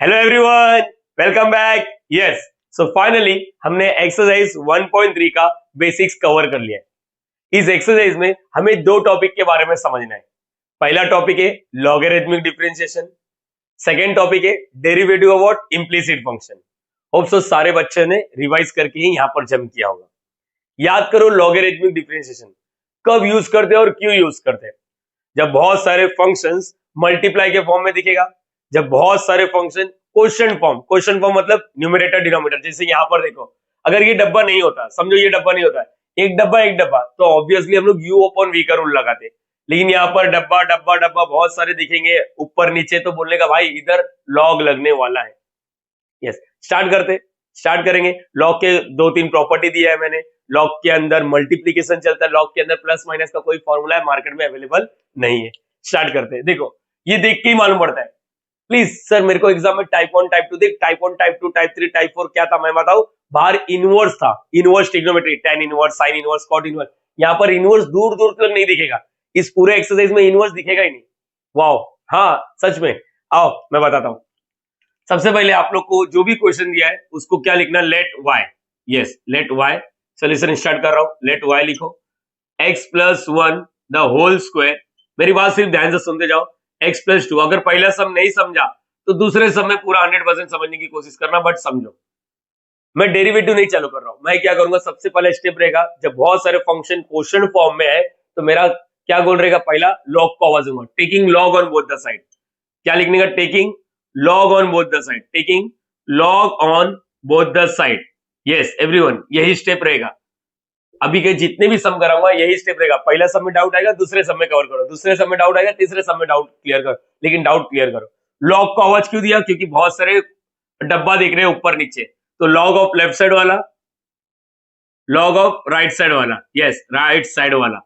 Hello everyone, welcome back. Yes, so finally हमने exercise 1.3 का basics cover कर लिया है। इस एक्सरसाइज में हमें दो टॉपिक के बारे में समझना है। पहला टॉपिक है लॉगरिथमिक डिफरेंशिएशन, सेकेंड टॉपिक है derivative of what implicit function. Hope so सारे बच्चों ने रिवाइज करके ही यहाँ पर जम किया होगा। याद करो लॉगरिथमिक डिफरेंशिएशन कब यूज करते हैं और क्यों यूज करते हैं। जब बहुत सारे फंक्शंस मल्टीप्लाई के फॉर्म में दिखेगा, जब बहुत सारे फंक्शन क्वेश्चन फॉर्म मतलब न्यूमरेटर डिनोमिनेटर। जैसे यहाँ पर देखो, अगर ये डब्बा नहीं होता, समझो ये डब्बा नहीं होता, एक डब्बा, तो ऑब्वियसली हम लोग यू अपॉन वी का रूल लगाते। लेकिन यहाँ पर डब्बा डब्बा डब्बा बहुत सारे दिखेंगे ऊपर नीचे, तो बोलने का भाई इधर लॉग लगने वाला है। यस, स्टार्ट करेंगे। लॉग के दो तीन प्रॉपर्टी दिया है मैंने। लॉग के अंदर मल्टीप्लीकेशन चलता है, लॉग के अंदर प्लस माइनस का कोई फॉर्मूला है मार्केट में अवेलेबल नहीं है। स्टार्ट करते हैं। देखो ये देख के ही मालूम पड़ता है। प्लीज सर मेरे को एग्जाम में टाइप 1 टाइप 2 देख, टाइप 1 टाइप 2 टाइप 3 टाइप 4 क्या था मैं बताऊं। बाहर इनवर्स था, inverse trigonometry, tan inverse, sine inverse, cot inverse. यहाँ पर इनवर्स दूर दूर तक नहीं दिखेगा। इस पूरे एक्सरसाइज में इनवर्स दिखेगा ही नहीं। वाओ, हाँ सच में। आओ मैं बताता हूँ। सबसे पहले आप लोग को जो भी क्वेश्चन दिया है उसको क्या लिखना, let y. Yes, let y. Solution start कर रहा हूं। लेट वाई लिखो x plus 1 the whole square. मेरी बात सिर्फ ध्यान से सुनते जाओ। x प्लस 2, अगर पहला सम नहीं समझा तो दूसरे सम में पूरा 100% समझने की कोशिश करना, बट समझो। मैं डेरिवेटिव नहीं चालू कर रहा हूं। मैं क्या करूंगा, सबसे पहले स्टेप रहेगा, जब बहुत सारे फंक्शन क्वेश्चन फॉर्म में है तो मेरा क्या गोल रहेगा, पहला लॉग को आवाज दूंगा, taking log on both the side. क्या लिखने का, taking log on both the side, taking log on both the side. Yes everyone, यही स्टेप रहेगा। अभी के जितने भी सम कराऊंगा यही स्टेप रहेगा। पहला सम में डाउट आएगा, दूसरे सम में कवर करो, दूसरे सम में डाउट आएगा, तीसरे सम में डाउट क्लियर करो। लेकिन डाउट क्लियर करो। लॉग को आवाज क्यों दिया, क्योंकि बहुत सारे डब्बा देख रहे हैं ऊपर नीचे। तो लॉग ऑफ लेफ्ट साइड वाला, लॉग ऑफ राइट साइड वाला, यस राइट साइड वाला,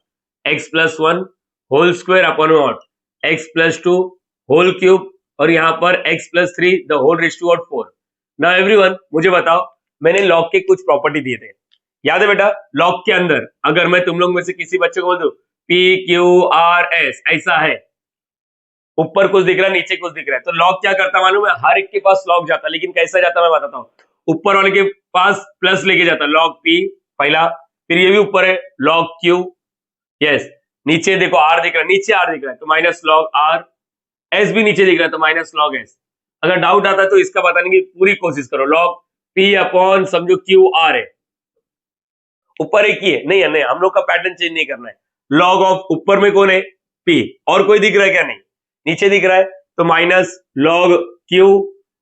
x plus 1 whole square upon what, x plus 2 whole cube, और यहाँ पर x plus 3 the whole raise to 4। Now everyone मुझे बताओ, मैंने लॉग के कुछ प्रॉपर्टी दिए थे, याद है बेटा। लॉग के अंदर अगर मैं तुम लोग में से किसी बच्चे को बोल दूं पी क्यू आर एस, ऐसा है, ऊपर कुछ दिख रहा है नीचे कुछ दिख रहा है, तो लॉग क्या करता मालूम है, हर एक के पास लॉग जाता। लेकिन कैसा जाता मैं बताता हूँ। ऊपर वाले के पास प्लस लेके जाता, लॉग पी पहला, फिर ये भी ऊपर है लॉग क्यू, यस। नीचे देखो आर दिख रहा है, नीचे आर दिख रहा है तो माइनस लॉग आर, एस भी नीचे दिख रहा है तो माइनस लॉग एस। अगर डाउट आता है तो इसका बताने की पूरी कोशिश करो। लॉग पी अपॉन समझो क्यू आर है, ऊपर एक ही है, नहीं है, नहीं, हम लोग का पैटर्न चेंज नहीं करना है। लॉग ऑफ ऊपर में कौन है, पी, और कोई दिख रहा है क्या, नहीं, नीचे दिख रहा है तो minus log Q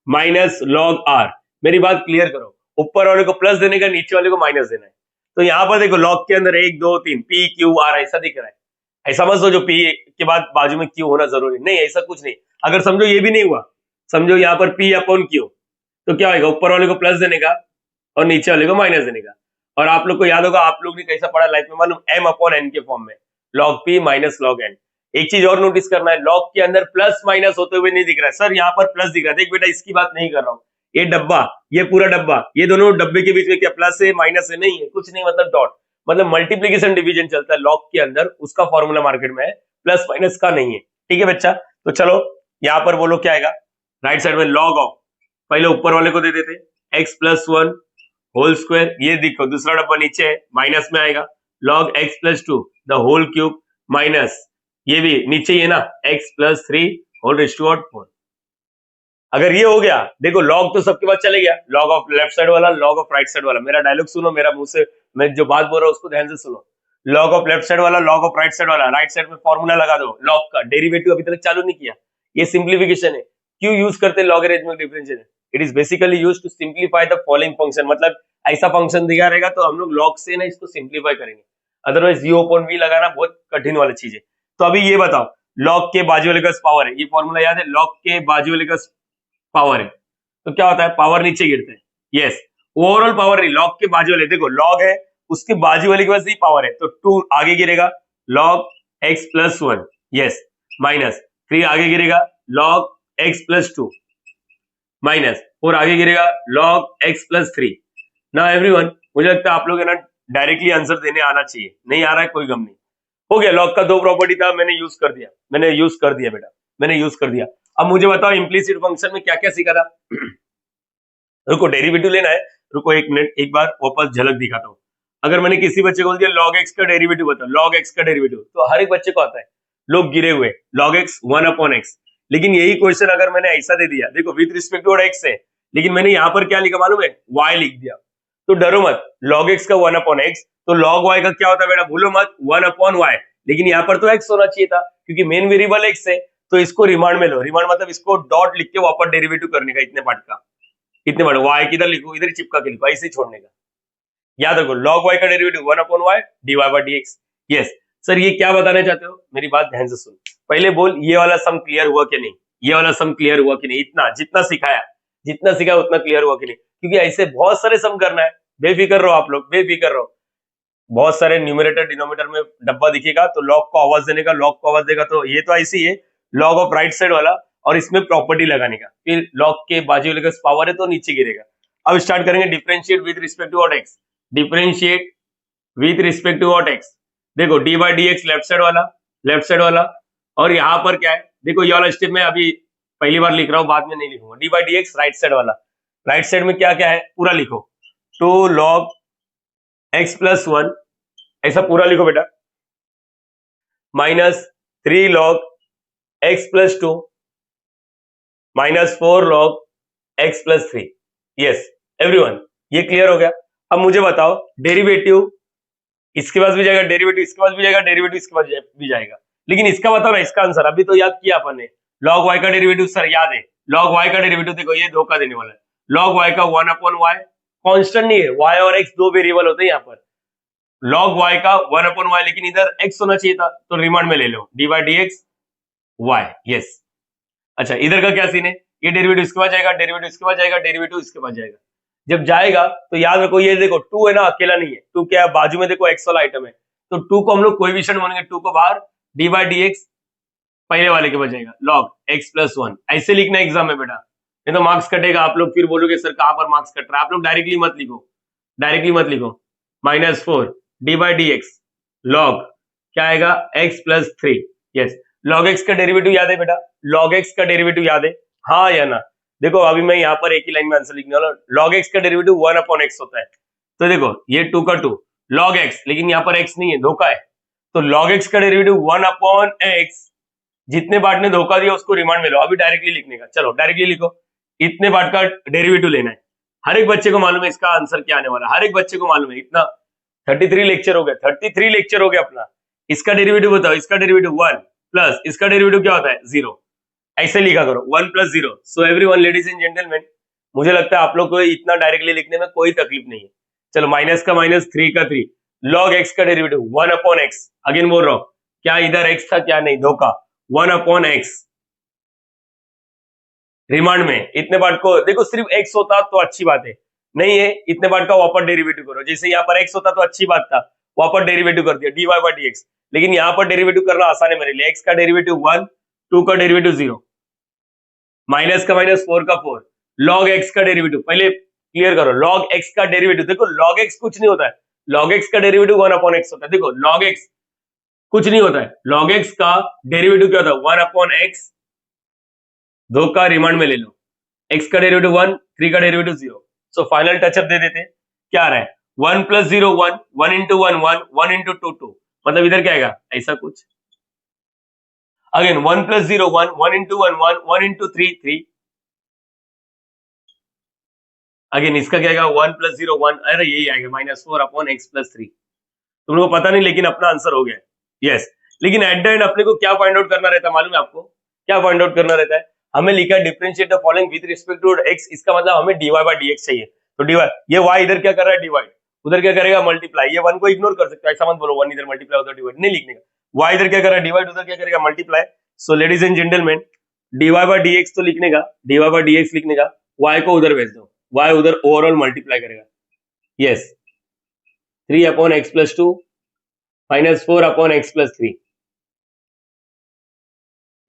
minus log are. मेरी बात क्लियर करो, ऊपर वाले को प्लस देने का, नीचे वाले को माइनस देना है। तो यहां पर देखो लॉग के अंदर 1 2 3 पी क्यू आर ऐसा दिख रहा है। ऐसा मत सोचो पी के बाद बाजू में क्यू होना जरूरी नहीं, ऐसा कुछ नहीं। अगर समझो ये भी नहीं हुआ, समझो यहाँ पर पी अपॉन क्यू, तो क्या होगा, ऊपर वाले को प्लस देने का और नीचे वाले को माइनस देने का। और आप लोग को याद होगा, आप लोग ने कैसा पढ़ा लाइफ में मालूम, एम अपॉन एन के फॉर्म में, log P minus log N. एक चीज और नोटिस करना है, लॉग के अंदर प्लस माइनस होते हुए नहीं दिख रहा है। सर यहाँ पर प्लस दिख रहा है, देख बेटा इसकी बात नहीं कर रहा हूँ। ये डब्बा, ये पूरा डब्बा, ये दोनों डब्बे के बीच में क्या प्लस है माइनस है, नहीं है, कुछ नहीं, मतलब डॉट, मतलब मल्टीप्लीकेशन डिवीजन चलता है लॉग के अंदर, उसका फॉर्मूला मार्केट में है, प्लस माइनस का नहीं है। ठीक है बच्चा, तो चलो यहाँ पर बोलो क्या आएगा, राइट साइड में लॉग ऑफ, पहले ऊपर वाले को दे देते एक्स प्लस 1 होल स्क्वायर, ये देखो दूसरा डब्बा नीचे है माइनस में आएगा, log x plus 2 the whole cube minus, ये भी नीचे ही है ना, x plus 3 whole raise to 4। अगर ये हो गया, देखो लॉग तो सबके पास चले गया, लॉग ऑफ लेफ्ट साइड वाला, लॉग ऑफ राइट साइड वाला। मेरा डायलॉग सुनो, मेरा मुंह से मैं जो बात बोल रहा हूँ उसको ध्यान से सुनो। लॉग ऑफ लेफ्ट साइड वाला, लॉग ऑफ राइट साइड वाला, राइट साइड में फॉर्मूला लगा दो लॉग का, डेरिवेटिव अभी तक चालू नहीं किया, ये सिंप्लीफिकेशन है। क्यों यूज करते हैं logarithmic differentiation, it is basically used to simplify the following function. मतलब ऐसा फंक्शन दिया रहेगा तो हम लोग लॉग से ना इसको सिंप्लीफाई करेंगे, अदरवाइज यू अपॉन वी लगाना बहुत कठिन वाली चीज है। तो अभी ये बताओ, लॉग के बाजू वाले का पावर है, ये फॉर्मूला याद है, लॉग के बाजू वाले का पावर है, तो क्या होता है, पावर नीचे गिरते हैं। यस, ओवरऑल पावर नहीं, लॉग के बाजू वाले, देखो लॉग है उसके बाजू वाले के पास ही पावर है, तो 2 आगे गिरेगा, log x plus 1, yes, minus 3 आगे गिरेगा, लॉग एक्स प्लस 2 माइनस 4 आगे गिरेगा, लॉग एक्स प्लस 3। ना एवरीवन, मुझे लगता है आप लोग है ना डायरेक्टली आंसर देने आना चाहिए, नहीं आ रहा है कोई गम नहीं। हो गया, लॉग का 2 प्रॉपर्टी था, मैंने यूज कर दिया, मैंने यूज कर दिया बेटा, मैंने यूज कर दिया। अब मुझे बताओ इम्प्लीसिट फंक्शन में क्या क्या सीखा था। रुको डेरिवेटिव लेना है, रुको एक मिनट, एक बार वापस झलक दिखाता हूँ। अगर मैंने किसी बच्चे को बोल दिया log x का डेरिवेटिव बताओ, log x का डेरिवेटिव, तो हर एक बच्चे को आता है, लोग गिरे हुए log x 1/x। लेकिन यही क्वेश्चन अगर मैंने ऐसा दे दिया, देखो विद रिस्पेक्ट टू x है, लेकिन मैंने यहाँ पर क्या लिखा मालूम है, y लिख दिया, तो डरो मत, log x का 1/x, तो log y का क्या होता है बेटा, भूलो मत 1/y। लेकिन यहाँ पर तो x होना चाहिए था, क्योंकि मेन वेरिएबल x है, तो इसको रिमांड में लो। रिमांड मतलब इसको डॉट लिख के वापस डेरिवेटिव करने का, इतने पार्ट का, इतने पार्ट, y किधर लिखो, इधर चिपका के लिखो, ऐसे ही छोड़ने का। याद रखो log y का derivative 1/y dy/dx। Yes sir, ये क्या बताना चाहते हो, मेरी बात ध्यान से सुन। पहले बोल ये वाला सम क्लियर हुआ कि नहीं, ये वाला सम क्लियर हुआ कि नहीं, इतना जितना सिखाया, जितना सिखाया उतना क्लियर हुआ कि नहीं, क्योंकि ऐसे बहुत सारे सम करना है। बेफिक्र रहो आप लोग, बेफिक्र रहो। बहुत सारे न्यूमरेटर डिनोमिनेटर में डब्बा दिखेगा, तो लॉग को आवाज देने का, लॉग को आवाज देगा, तो ये तो ऐसी है लॉग ऑफ राइट साइड वाला, और इसमें प्रॉपर्टी लगाने का, फिर लॉग के बाजू वाले का पावर है तो नीचे गिरेगा। अब स्टार्ट करेंगे differentiate with respect to what X, differentiate with respect to what X. देखो D by D X left side वाला, लेफ्ट साइड वाला, और यहाँ पर क्या है, देखो ये वाला स्टेप में अभी पहली बार लिख रहा हूँ, बाद में नहीं लिखूंगा। D by D X right side वाला, राइट साइड में क्या क्या है पूरा लिखो, 2 log x प्लस 1, ऐसा पूरा लिखो बेटा, minus 3 log x plus 2, minus 4 log x plus 3। Yes everyone, ये क्लियर हो गया। अब मुझे बताओ डेरिवेटिव इसके पास भी जाएगा, डेरिवेटिव इसके पास भी जाएगा, डेरिवेटिव इसके पास भी जाएगा, लेकिन इसका बताओ ना, इसका आंसर अभी तो याद किया अपन ने, log y का डेरिवेटिव सर याद है, log y का डेरिवेटिव देखो ये धोखा देने वाला है, log y का 1/y कांस्टेंट नहीं है, y और x दो वेरिएबल होते हैं यहाँ पर, log y का 1/y, लेकिन इधर x होना चाहिए था, तो रिमांड में ले लो D by D X y। Yes अच्छा, इधर का क्या सीन है, ये डेरिवेटिव इसके पास जाएगा, डेरिवेटिव इसके पास जाएगा, डेरिवेटिव इसके पास जाएगा। जब जाएगा तो याद रखो, ये देखो 2 है ना, अकेला नहीं है, 2 क्या है, बाजू में देखो x वाला आइटम है, तो 2 को हम लोग कोएफिशिएंट मानेंगे, 2 को बाहर, डी बाई डी एक्स पहले वाले के पास जाएगा, log x प्लस 1। ऐसे लिखना एग्जाम में बेटा, नहीं तो मार्क्स कटेगा, आप लोग फिर बोलोगे सर कहां पर मार्क्स कट रहा है। आप लोग डायरेक्टली मत लिखो, डायरेक्टली मत लिखो, minus 4 D by D x log क्या आएगा, x plus 3। Yes, log x का डेरिवेटिव याद है बेटा, log x का डेरिवेटिव याद है, हाँ या ना। देखो अभी मैं यहाँ पर एक ही लाइन में आंसर लिखने वाला, log x का डेरिवेटिव 1/x होता है, तो देखो ये 2 का 2 log x, लेकिन यहाँ पर x नहीं है, धोखा है, तो log x का डेरिवेटिव 1/x, जितने बार ने धोखा दिया उसको रिमांड में लो, अभी डायरेक्टली लिखने का, चलो डायरेक्टली लिखो, इतने बार का डेरिवेटिव लेना है। हर एक बच्चे को मालूम है इसका आंसर क्या आने वाला, हर एक बच्चे को मालूम है। इतना 33 लेक्चर हो गया, 33 लेक्चर हो गया अपना। इसका डेरिवेटिव बताओ, इसका डेरिवेटिव 1 प्लस इसका डेरिवेटिव क्या होता है 0, ऐसे लिखा करो 1 plus 0। So everyone ladies and gentleman, मुझे लगता है आप लोग को इतना डायरेक्टली लिखने में कोई तकलीफ नहीं है। चलो माइनस का माइनस, 3 का 3, log x का डेरिवेटिव 1/x, अगेन बोल रहा हूं, क्या इधर x था क्या नहीं, धोखा, 1/x रिमांड में। इतने पार्ट को देखो, सिर्फ x होता तो अच्छी बात है, नहीं है, इतने पार्ट का वापस डेरिवेटिव करो, जैसे यहाँ पर x होता तो अच्छी बात था, वापस डेरिवेटिव कर दिया dy/dx, लेकिन यहाँ पर डेरिवेटिव करना आसान है मेरे लिए। x का डेरिवेटिव 1, 2 का डेरिवेटिव 0, माइनस का माइनस, 4 का 4, log x का डेरिवेटिव पहले क्लियर करो, log x का डेरिवेटिव देखो, log x कुछ नहीं होता है, log x का डेरिवेटिव 1/x होता है। देखो log x कुछ नहीं होता है, log x का डेरिवेटिव क्या होता है 1/x, धोखा, रिमांड में ले लो, x का डेरिवेटिव 1, 3 का डेरिवेटिव 0। सो फाइनल टचअप दे देते, क्या आ रहा है 1 प्लस 0 1, 1 इंटू 1 1, 1 इंटू 2 2, मतलब इधर क्या आएगा ऐसा कुछ, again 1 plus 0 1, 1 into 1 1, 1 into 3 3, again इसका क्या आएगा 1 प्लस 0 1, अरे यही आएगा -4/x प्लस 3। तुम लोगों को पता नहीं, लेकिन अपना आंसर हो गया। यस, लेकिन एट द एंड अपने को क्या फाइंड आउट करना रहता है मालूम है आपको, क्या फाइंड आउट करना रहता है, हमें लिखा है differentiate the following with respect to x, इसका मतलब हमें dy/dx चाहिए, तो dy, ये y इधर क्या कर रहा है डिवाइड, उधर क्या करेगा मल्टीप्लाई, ये 1 को इग्नोर कर सकते हो, ऐसा मत बोलो 1 इधर मल्टीप्लाई उधर डिवाइड, नहीं लिखने का, y इधर क्या कर रहा है डिवाइड, उधर क्या करेगा multiply. So ladies and gentleman, dy/dx तो लिखने का, dy/dx लिखने का, y को उधर भेज दो, y उधर ओवरऑल मल्टीप्लाई करेगा। Yes, 3/x plus 2 minus 4/x plus 3,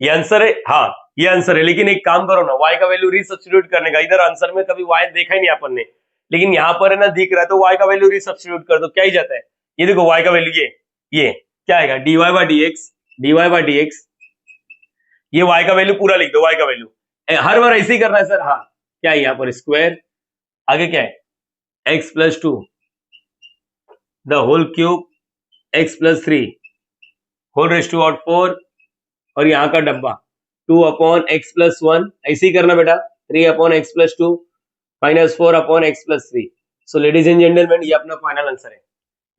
ये आंसर है, हाँ ये आंसर है। लेकिन एक काम करो ना, y का वैल्यू रीसब्स्टिट्यूट करने का, इधर आंसर में कभी y देखा ही नहीं अपन ने, लेकिन यहाँ पर है ना दिख रहा है, तो y का वैल्यू रीसब्स्टिट्यूट कर दो, क्या ही जाता है, ये देखो y का वैल्यू ये क्या आएगा dy/dx, dy/dx ये y का वैल्यू पूरा लिख दो, y का वैल्यू हर बार ऐसे ही करना है सर। हाँ, क्या है यहाँ पर स्क्वायर, आगे क्या है x+2 the whole cube x+3 whole raise to out 4 और यहाँ का डब्बा 2/x+1 ऐसे ही करना बेटा, 3/x+2 -4/x+3। So ladies and gentleman ये अपना फाइनल आंसर है।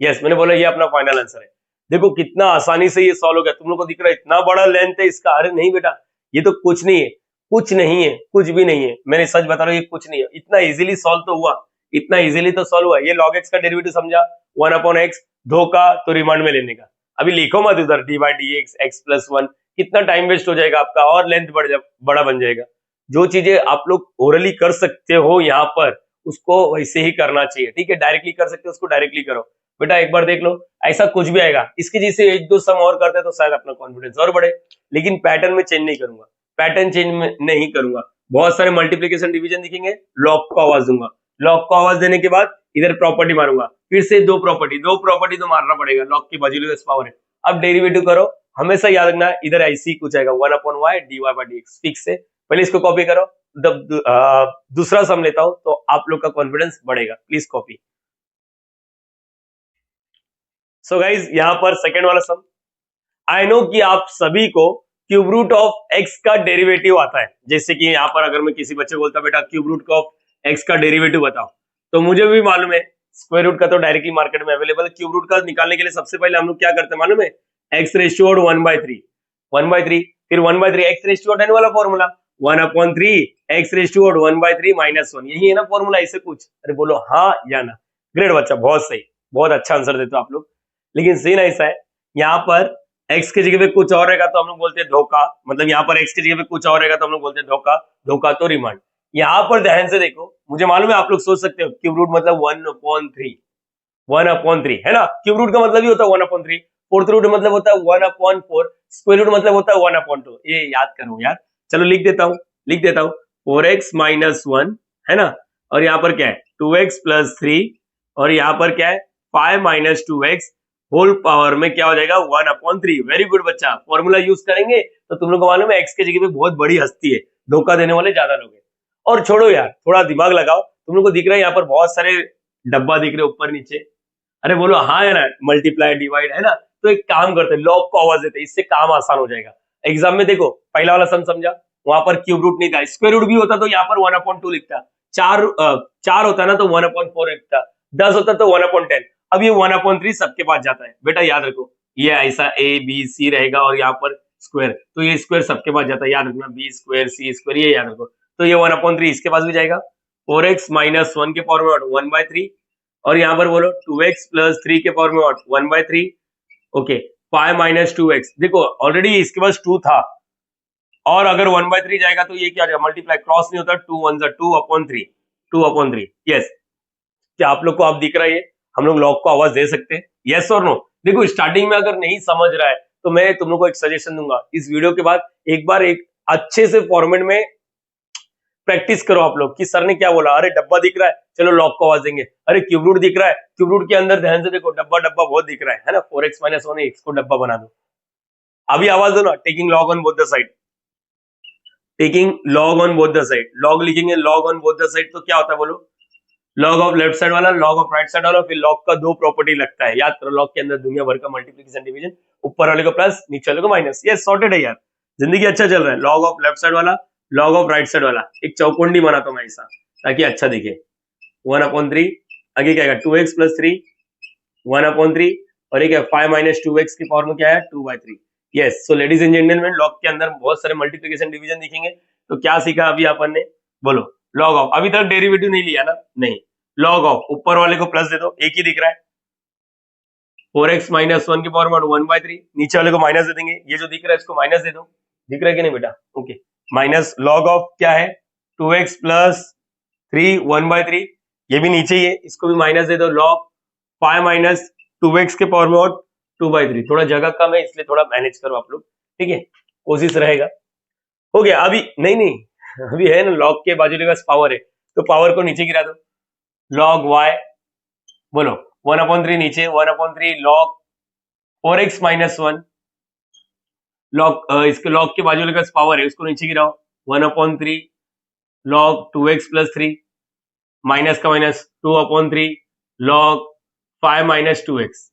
यस मैंने बोला ये अपना फाइनल आंसर है। देखो कितना आसानी से ये सॉल्व हो गया। तुम लोग को दिख रहा है इतना बड़ा लेंथ है इसका। अरे नहीं बेटा, ये तो कुछ नहीं है, कुछ नहीं है, कुछ भी नहीं है। मैंने सच बता रहा हूँ, ये कुछ नहीं है। इतना इजीली सॉल्व तो हुआ, इतना इजीली तो सॉल्व हुआ। ये log x का डेरिवेटिव समझा, 1/x, धोखा तो रिमांड में लेने का। अभी लिखो मत उधर d/dx x+1, कितना टाइम वेस्ट हो जाएगा आपका और लेंथ बड़ा बन जाएगा। जो चीजें आप लोग ओरली कर सकते हो यहाँ पर, उसको वैसे ही करना चाहिए। ठीक है, डायरेक्टली कर सकते हो उसको डायरेक्टली करो। बेटा एक बार देख लो, ऐसा कुछ भी आएगा इसके जैसे एक दो सम और करते तो शायद अपना कॉन्फिडेंस और बढ़े, लेकिन पैटर्न में चेंज नहीं करूंगा, पैटर्न चेंज में नहीं करूंगा। बहुत सारे मल्टीप्लीकेशन डिवीजन दिखेंगे, लॉग को आवाज दूंगा, लॉग को आवाज देने के बाद इधर प्रॉपर्टी मारूंगा, फिर से दो प्रॉपर्टी तो मारना पड़ेगा, लॉग की बाजू पावर है। अब डेरिवेटिव करो, हमेशा याद रखना इधर ऐसी कुछ आएगा 1/y dy/dx फिक्स है। पहले इसको कॉपी करो, दूसरा सम लेता हूं तो आप लोग का कॉन्फिडेंस बढ़ेगा। Please copy. सो गाइज यहाँ पर सेकेंड वाला सम, आई नो कि आप सभी को क्यूब रूट ऑफ एक्स का डेरिवेटिव आता है। जैसे कि यहाँ पर अगर मैं किसी बच्चे को बोलता बेटा क्यूब रूट ऑफ एक्स का डेरिवेटिव बताओ, तो मुझे भी मालूम है स्क्वायर रूट का तो डायरेक्टली मार्केट में अवेलेबल है। क्यूब रूट का निकालने के लिए सबसे पहले हम लोग क्या करते हैं मालूम है, x⁻³ 1/3 फिर 1/3 x⁻10 वाला फॉर्मूला 1/3 x⁻³ 1/3 -1, यही है ना फॉर्मूला, ऐसे कुछ। अरे बोलो हाँ या ना। ग्रेट बच्चा, बहुत सही, बहुत अच्छा आंसर देते हो आप लोग। लेकिन सीन ऐसा है, यहाँ पर x की जगह पे कुछ और रहेगा तो हम लोग बोलते हैं धोखा। मतलब यहाँ पर x की जगह पे कुछ और रहेगा तो हम लोग बोलते हैं धोखा, धोखा तो रिमांड। यहाँ पर ध्यान से देखो, मुझे मालूम है आप लोग सोच सकते हो क्यूब रूट मतलब 1/3 है ना। क्यूब रूट का मतलब ही होता है 1/3, फोर्थ रूट मतलब होता है 1/4, स्क्वायर रूट मतलब होता है 1/2। ये याद करो यार। चलो लिख देता हूँ 4x - 1 है ना, और यहाँ पर क्या है 2x + 3 और यहाँ पर क्या है 5 - 2x होल पावर में क्या हो जाएगा 1/3। वेरी गुड बच्चा, फॉर्मूला यूज करेंगे तो तुम लोग को मालूम है x के जगह पे बहुत बड़ी हस्ती है, धोखा देने वाले ज्यादा लोग हैं। और छोड़ो यार, थोड़ा दिमाग लगाओ। तुम लोग को दिख रहा है यहाँ पर बहुत सारे डब्बा दिख रहे ऊपर नीचे। अरे बोलो हाँ है ना, मल्टीप्लाई डिवाइड है ना। तो एक काम करते हैं, लॉग को आवाज देते हैं, इससे काम आसान हो जाएगा। एग्जाम में देखो पहला वाला सम समझा, वहां पर क्यूब रूट नहीं था, स्क्वायर रूट भी होता तो यहाँ पर 1/2 लिखता, चार होता ना तो 1/4 लिखता, 10 होता तो 1/10। अब ये 1/3 सबके पास जाता है। बेटा याद रखो, ये ऐसा ABC रहेगा और यहाँ पर स्क्वायर, तो ये स्क्वायर सबके पास जाता है, याद रखना B² C², ये याद रखो। तो ये 1/3 इसके पास भी जाएगा, 4x - 1 के पावर में 1/3 और यहाँ पर बोलो 2x + 3 के पावर में 1/3। ओके, 5 - 2x, देखो ऑलरेडी इसके पास 2 था और अगर 1/3 जाएगा तो ये क्या जाएगा, मल्टीप्लाई, क्रॉस नहीं होता, 2 1 2/3, 2/3। यस, क्या आप लोग को आप दिख रहा है, हम लोग लॉग को आवाज दे सकते हैं, यस और नो। देखो स्टार्टिंग में अगर नहीं समझ रहा है तो मैं तुम लोग को एक सजेशन दूंगा, इस वीडियो के बाद एक बार एक अच्छे से फॉर्मेट में प्रैक्टिस करो आप लोग कि सर ने क्या बोला। अरे डब्बा दिख रहा है, चलो लॉग को आवाज देंगे। अरे क्यूब रूट दिख रहा है, क्यूब रूट के अंदर ध्यान से देखो डब्बा बहुत दिख रहा है ना, 4x - 1 x को डब्बा बना दो। अभी आवाज दो ना, taking log on both the side, taking log on both the side. Log लिखेंगे log on both the side तो क्या होता है बोलो, लॉग ऑफ लेफ्ट साइड वाला, लॉग ऑफ राइट साइड वाला। फिर लॉग का दो प्रॉपर्टी लगता है, याद करो लॉग के अंदर दुनिया भर का मल्टीप्लिकेशन डिवीजन, ऊपर वाले को प्लस नीचे वाले को माइनस। ये सॉर्टेड है यार, जिंदगी अच्छा चल रहा है। लॉग ऑफ लेफ्ट साइड वाला, लॉग ऑफ राइट साइड वाला, एक चौकोंडी बनाता हूं मैं ऐसा ताकि अच्छा दिखे। 1/3, आगे क्या है 2x + 3 1/3 और एक 5 - 2x की पावर में क्या है 2/3। Yes, so ladies and gentleman, log के अंदर बहुत सारे मल्टीप्लिकेशन डिवीजन दिखेंगे। तो क्या सीखा अभी अपन ने, बोलो लॉग ऑफ। अभी तक डेरिवेटिव नहीं लिया ना, नहीं, लॉग ऑफ, ऊपर वाले को प्लस दे दो, एक ही दिख रहा है 4x - 1 की पावर में 1/3, नीचे वाले को माइनस दे देंगे, ये जो दिख रहा है इसको माइनस दे दो, दिख रहा है कि नहीं बेटा, ओके। माइनस लॉग ऑफ क्या है 2x + 3 1/3, ये भी नीचे ही है, इसको भी माइनस दे दो, लॉग 5 - 2x के पावर में और 2/3। थोड़ा जगह कम है इसलिए थोड़ा मैनेज करो आप लोग, ठीक है, कोशिश रहेगा। हो गया अभी, नहीं अभी है ना, लॉग के बाजू के पास पावर है तो पावर को नीचे गिरा दो, लॉग y, बोलो 1/3 नीचे, 1/3 लॉग 4x - 1 लॉग इसके लॉग के बाजू वाले का पावर है उसको नीचे गिराओ 1/3 लॉग 2x प्लस 3 माइनस का minus 2/3 log 5 minus 2x।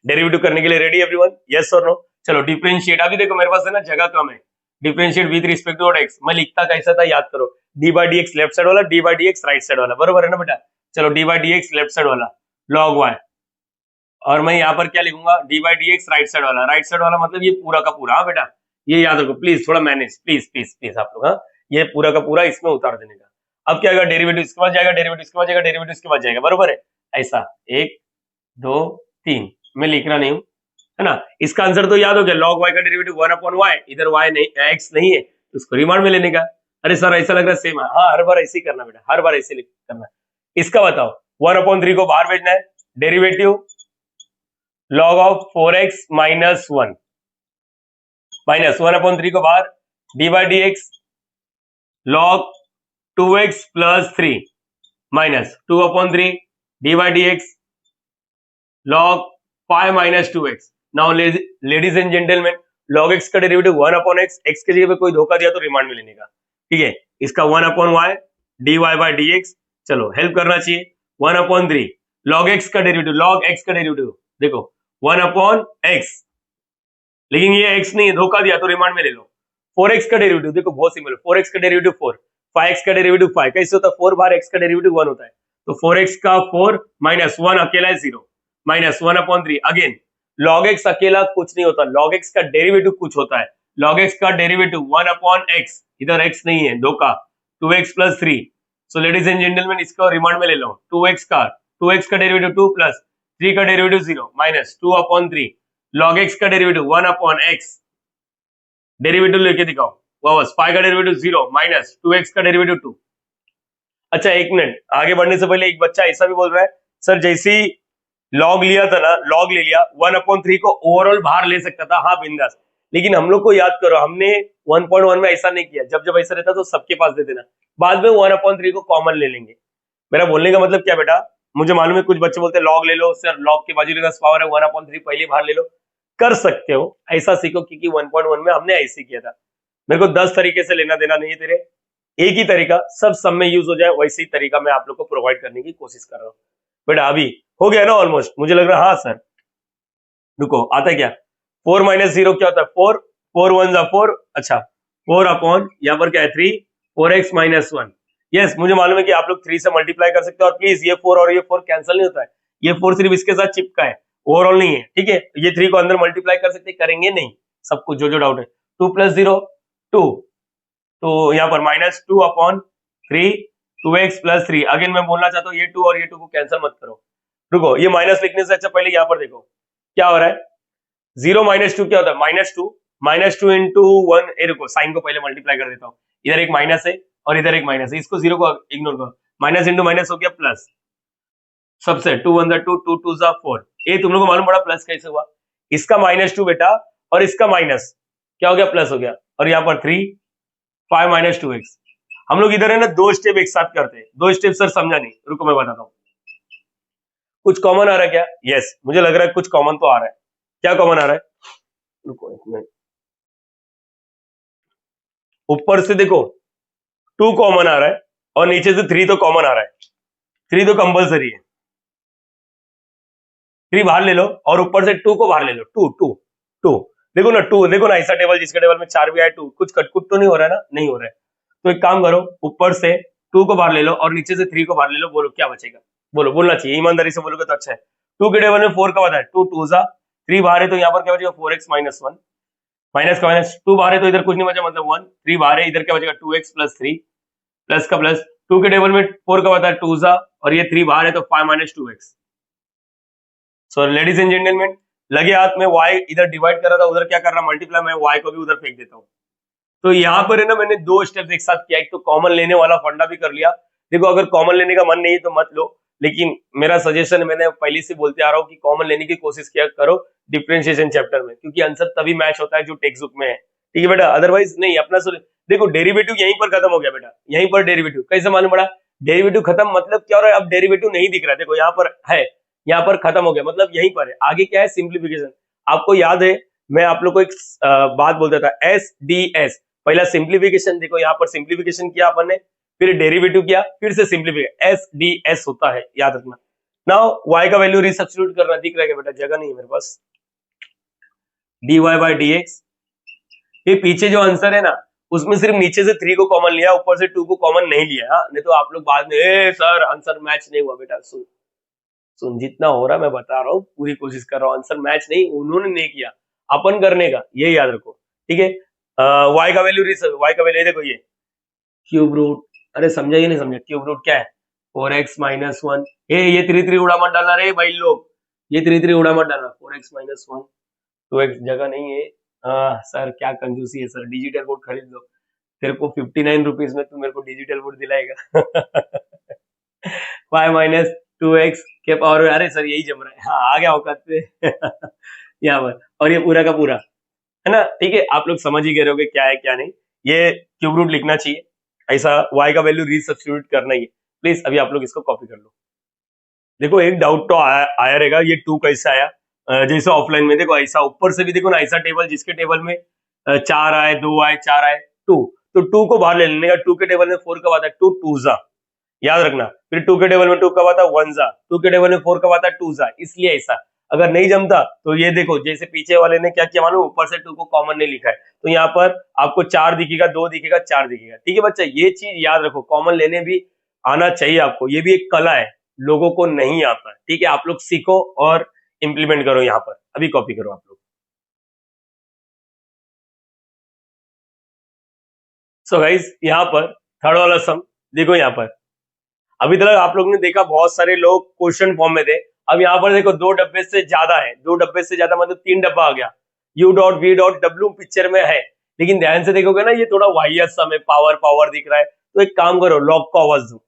Derivative करने के लिए रेडी एवरीवन? यस और नो? चलो डिफरेंशिएट। अभी देखो मेरे पास है ना जगह कम है, differentiate with respect to x। मैं लिखता कैसा था याद करो, D by D X left side वाला, D by D X right side वाला, बरोबर है ना बेटा? चलो D by D X left side वाला लॉग y, और मैं यहाँ पर क्या लिखूंगा, D by D X right side वाला। राइट साइड वाला मतलब ये पूरा का पूरा। हाँ बेटा ये याद रखो प्लीज, थोड़ा मैनेज प्लीज प्लीज प्लीज आप लोग। हाँ ये पूरा का पूरा इसमें उतार देने का। अब क्या आएगा, डेरिवेटिव इसके बाद जाएगा, डेरिवेटिव इसके बाद जाएगा, डेरिवेटिव इसके बाद जाएगा, बरोबर है? ऐसा 1 2 3 मैं लिख रहा नहीं हूँ, है ना? इसका आंसर तो याद हो गया, log y का डेरिवेटिव 1/y, इधर y नहीं x नहीं है तो उसको रिमांड में लेने का। अरे सर ऐसा लग रहा है सेम है। हाँ हर बार ऐसे ही करना बेटा, हर बार ऐसे करना। इसका बताओ 1/3 को बाहर भेजना है, derivative log of 4x minus 1 minus 1/3 को बाहर D by D x log 2x plus 3 minus 2/3 D by D x log 5 minus 2x। Now ladies and gentleman, log x का डेरिवेटिव 1/x, x के जगह पे कोई धोखा दिया तो रिमांड में लेने का, ठीक है? इसका 1/y dy बाई dx। चलो हेल्प करना चाहिए। 1/3 log x का डेरिवेटिव, log x का डेरिवेटिव देखो 1/x, लेकिन ये x नहीं है, धोखा दिया तो रिमांड में ले लो। 4x का डेरिवेटिव देखो बहुत सिंपल, 4x का डेरिवेटिव 4, 5x का डेरिवेटिव 5। कैसे होता है? 4 बार x का डेरिवेटिव 1 होता है, तो 4x का 4 माइनस 1 अकेला है 0 माइनस 1/3। अगेन log x अकेला कुछ नहीं होता, log x का डेरिवेटिव कुछ होता है। log x का डेरिवेटिव 1/x, इधर x नहीं है, धोखा 2x plus 3। So ladies and gentleman इसको रिमांड में ले लो। 2x का डेरिवेटिव 2 प्लस 3 का डेरिवेटिव 0 माइनस 2/3 log x का डेरिवेटिव 1/x, डेरिवेटिव लेके दिखाओ वापस। 5 का डेरिवेटिव 0 माइनस 2x का डेरिवेटिव 2। अच्छा एक मिनट, आगे बढ़ने से पहले एक बच्चा ऐसा भी बोल रहा है सर जैसे ही लॉग लिया था ना, लॉग ले लिया 1/3 को ओवरऑल बाहर ले सकता था। हाँ बिंदास, लेकिन हम लोग को याद करो हमने 1.1 में ऐसा नहीं किया। जब जब ऐसा रहता तो सबके पास दे देना, बाद में 1/3 को कॉमन ले लेंगे। मेरा बोलने का मतलब क्या बेटा, मुझे मालूम है कुछ बच्चे बोलते हैं लॉग ले लो सर, लॉग के बाजू का पावर है 1/3 पहले बाहर ले लो। कर सकते हो ऐसा, सीखो, क्योंकि 1.1 में हमने ऐसे किया था। मेरे को 10 तरीके से लेना देना नहीं है तेरे, एक ही तरीका सब सब में यूज हो जाए वैसे ही तरीका मैं आप लोग को प्रोवाइड करने की कोशिश कर रहा हूँ बेटा। अभी हो गया ना ऑलमोस्ट, मुझे लग रहा है। हाँ सर रुको, आता है क्या? 4 माइनस 0 क्या होता है? 4, 4 1 जा 4। अच्छा 4 अपॉन यहाँ पर क्या है 3, 4x माइनस 1। यस मुझे मालूम है कि आप लोग 3 से मल्टीप्लाई कर सकते हो, और प्लीज ये 4 और ये 4 कैंसिल नहीं होता है, ये 4 सिर्फ इसके साथ चिपका है, ओवरऑल नहीं है, ठीक है? ये 3 को अंदर मल्टीप्लाई कर सकते, करेंगे नहीं सबको जो जो डाउट है। 2 प्लस 0 2, तो यहाँ पर minus 2 upon 3 2x plus 3। Again मैं बोलना चाहता हूँ ये 2 और ये 2 को कैंसिल मत करो। रुको, ये माइनस लिखने से अच्छा पहले यहाँ पर देखो क्या हो रहा है। 0 माइनस 2 क्या होता है? Minus two into 1। रुको साइन को पहले मल्टीप्लाई कर देता हूँ, इधर एक माइनस है और इधर एक माइनस है, इसको 0 को इग्नोर करो। माइनस इंटू माइनस हो गया प्लस, सबसे 2 1 2 2 2 4। ये तुम लोग को मालूम पड़ा प्लस कैसे हुआ? इसका -2 बेटा और इसका माइनस क्या हो गया, प्लस हो गया। और यहाँ पर 3 5 माइनस 2x। हम लोग इधर है ना 2 स्टेप एक साथ करते हैं। 2 स्टेप सर समझा नहीं, रुको मैं बताता हूँ। कुछ कॉमन आ रहा है क्या? यस मुझे लग रहा है कुछ कॉमन तो आ रहा है। क्या कॉमन आ रहा है? रुको एक मिनट, ऊपर से देखो 2 कॉमन आ रहा है और नीचे से 3 तो कॉमन आ रहा है। 3 तो कंपलसरी है, 3 बाहर ले लो और ऊपर से 2 को बाहर ले लो। 2 2 2 देखो ना, 2 देखो ना, ऐसा टेबल जिसके टेबल में 4 भी आए 2, कुछ कटकुट तो नहीं हो रहा है ना? नहीं हो रहा है। तो एक काम करो, ऊपर से 2 को बाहर ले लो और नीचे से 3 को बाहर ले लो। बोलो क्या बचेगा? बोलो, बोलना चाहिए, ईमानदारी से बोलोगे तो अच्छा है। 2 के टेबल में 4 का बताया, 2 2 जा 3 बाहर है तो यहाँ पर क्या बचेगा 4x माइनस 1, माइनस का माइनस 2 बाहर है तो इधर कुछ नहीं बचा, मतलब 1। 3 बाहर है, इधर क्या बचेगा 2x प्लस 3, प्लस का प्लस। 2 के टेबल में 4 का बताया 2 जा और ये 3 बाहर है तो 5 minus 2x। So ladies and gentleman, लगे हाथ में y इधर डिवाइड कर रहा था, उधर क्या कर रहा मल्टीप्लाई, मैं y को भी उधर फेंक देता हूँ। तो यहाँ पर है ना मैंने 2 स्टेप्स एक साथ किया। एक तो कॉमन लेने वाला फंडा भी कर लिया। देखो अगर कॉमन लेने का मन नहीं है तो मत लो, लेकिन मेरा सजेशन मैंने पहले से बोलते आ रहा हूँ कि कॉमन लेने की कोशिश किया करो डिफरेंशिएशन चैप्टर में, क्योंकि आंसर तभी मैच होता है जो टेक्स्ट बुक में है, ठीक है बेटा? अदरवाइज नहीं। अपना देखो डेरिवेटिव यहीं पर खत्म हो गया बेटा, यहीं पर डेरिवेटिव कैसे मालूम पड़ा? डेरिवेटिव खत्म मतलब क्या हो रहा है? अब डेरिवेटिव नहीं दिख रहा है, देखो यहाँ पर है, यहाँ पर खत्म हो गया, मतलब यहीं पर है। आगे क्या है? सिंप्लीफिकेशन। आपको याद है मैं आप लोग को एक बात बोलता था, एस डी एस, पहला सिंप्लीफिकेशन, देखो यहाँ पर सिंप्लीफिकेशन किया अपन ने, फिर डेरिवेटिव किया, फिर से सिंप्लीफिकेशन, एस डी एस होता है, याद रखना। नाउ y का वैल्यू रिसब्स्टिट्यूट करना, दिख रहा है बेटा, जगह नहीं है मेरे पास, dy बाई डी एक्स, ये पीछे जो आंसर है ना उसमें सिर्फ नीचे से 3 को कॉमन लिया, ऊपर से 2 को कॉमन नहीं लिया, नहीं तो आप लोग बाद में ए सर आंसर मैच नहीं हुआ। बेटा सुन सुन, जितना हो रहा मैं बता रहा हूँ, पूरी कोशिश कर रहा हूँ, आंसर मैच नहीं उन्होंने नहीं किया, अपन करने का, ये याद रखो, ठीक है। y का वैल्यू y का वैल्यू देखो, ये क्यूब रूट, अरे समझा ये नहीं समझा, क्यूब रूट क्या है, 4x माइनस 1, ये 3 उड़ा मत डालना रे भाई लोग, ये 3 उड़ा मत डालना, 4x माइनस 1, 2x जगह नहीं है। सर क्या कंजूसी है सर, डिजिटल बोर्ड खरीद लो, तेरे को 59 रुपीज में तू मेरे को डिजिटल बोर्ड दिलाएगा। y माइनस 2x के पावर, अरे सर यही जम रहा है, हाँ आ गया औकात पे। यहाँ पर, और ये पूरा का पूरा है ना, ठीक है, आप लोग समझ ही गए होगे क्या है क्या नहीं, ये क्यूब रूट लिखना चाहिए, ऐसा y का वैल्यू रीसब्स्टिट्यूट करना ही है। प्लीज अभी आप लोग इसको कॉपी कर लो। देखो एक डाउट तो आया रहेगा, ये 2 कैसे आया, जैसे ऑफलाइन में देखो ऐसा ऊपर से भी देखो ना, ऐसा टेबल जिसके टेबल में 4 आए, 2 आए, 4 आए, 2, तो 2 को बाहर ले लेने का, 2 के टेबल में 4 कब आता है, 2 2 जा, याद रखना, फिर 2 के टेबल में 2 कब आता है, 1 जा, 2 के टेबल में 4 कब आता है, 2 जा, इसलिए ऐसा। अगर नहीं जमता तो ये देखो, जैसे पीछे वाले ने क्या किया मालूम, ऊपर से 2 को कॉमन नहीं लिखा है, तो यहाँ पर आपको 4 दिखेगा, 2 दिखेगा, 4 दिखेगा, ठीक है बच्चा, ये चीज याद रखो, कॉमन लेने भी आना चाहिए आपको, ये भी एक कला है, लोगों को नहीं आता, ठीक है, आप लोग सीखो और इंप्लीमेंट करो, यहाँ पर अभी कॉपी करो आप लोग। सो गाइस यहाँ पर थर्ड वाला सम देखो, यहाँ पर अभी तक आप लोग ने देखा बहुत सारे लोग क्वेश्चन फॉर्म में थे, अब यहाँ पर देखो 2 डब्बे से ज्यादा है, 2 डब्बे से ज्यादा मतलब 3 डब्बा आ गया, u dot v dot w picture में है, लेकिन ध्यान से देखोगे ना ये थोड़ा वाहियात सम है, पावर पावर दिख रहा है, तो एक काम करो, लॉग को आवाज दो,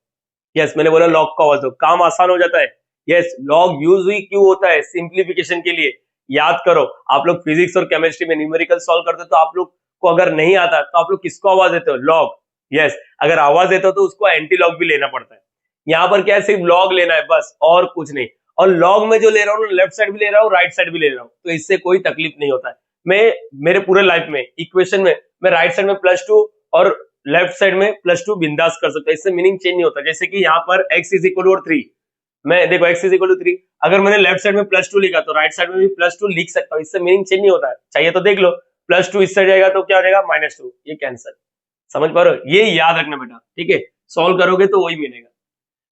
यस मैंने बोला लॉग को आवाज दो, काम आसान हो जाता है, यस लॉग यूज ही क्यों होता है, सिंप्लीफिकेशन के लिए, याद करो, आप लोग फिजिक्स और केमिस्ट्री में न्यूमेरिकल सॉल्व करते हो तो आप लोग को अगर नहीं आता तो आप लोग किसको आवाज देते हो, लॉग, यस अगर आवाज देते हो तो उसको एंटी लॉग भी लेना पड़ता है, यहाँ पर क्या है, सिर्फ लॉग लेना है बस और कुछ नहीं, और लॉग में जो ले रहा हूँ लेफ्ट साइड भी ले रहा हूँ, राइट साइड भी ले रहा हूँ, तो इससे कोई तकलीफ नहीं होता है, मैं मेरे पूरे लाइफ में इक्वेशन में मैं राइट साइड में +2 और लेफ्ट साइड में +2 बिंदास कर सकता है, इससे मीनिंग चेंज नहीं होता, जैसे कि यहाँ पर x इज इक्वल टू 3, मैं देखो x इज इक्वल टू 3, अगर मैंने लेफ्ट साइड में +2 लिखा तो राइट साइड में भी +2 लिख सकता हूँ, इससे मीनिंग चेंज नहीं होता है, चाहिए तो देख लो, +2 इस साइड जाएगा तो क्या हो जाएगा, -2, ये कैंसिल, समझ पा रहे हो, ये याद रखना बेटा, ठीक है, सॉल्व करोगे तो वही मिलेगा।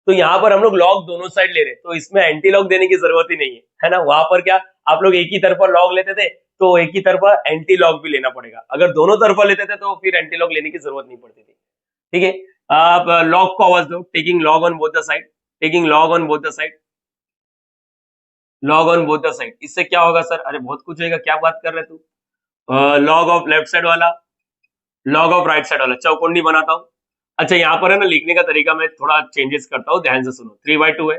तो यहाँ पर हम लोग लॉग दोनों साइड ले रहे हैं, तो इसमें एंटी लॉग देने की जरूरत ही नहीं है ना, वहां पर क्या आप लोग एक ही तरफा लॉग लेते थे, तो एक ही तरफा एंटी लॉग भी लेना पड़ेगा, अगर दोनों तरफा लेते थे तो फिर एंटी लॉग लेने की जरूरत नहीं पड़ती थी, ठीक है। आप लॉग को आवाज दो, taking log on both the side, taking log on both the side, log on both the side, इससे क्या होगा सर, अरे बहुत कुछ होगा, क्या बात कर रहे तू, लॉग ऑफ लेफ्ट साइड वाला, लॉग ऑफ राइट साइड वाला, चौकोंडी बनाता हूं, अच्छा यहाँ पर है ना लिखने का तरीका मैं थोड़ा चेंजेस करता हूँ, ध्यान से सुनो, 3/2 है,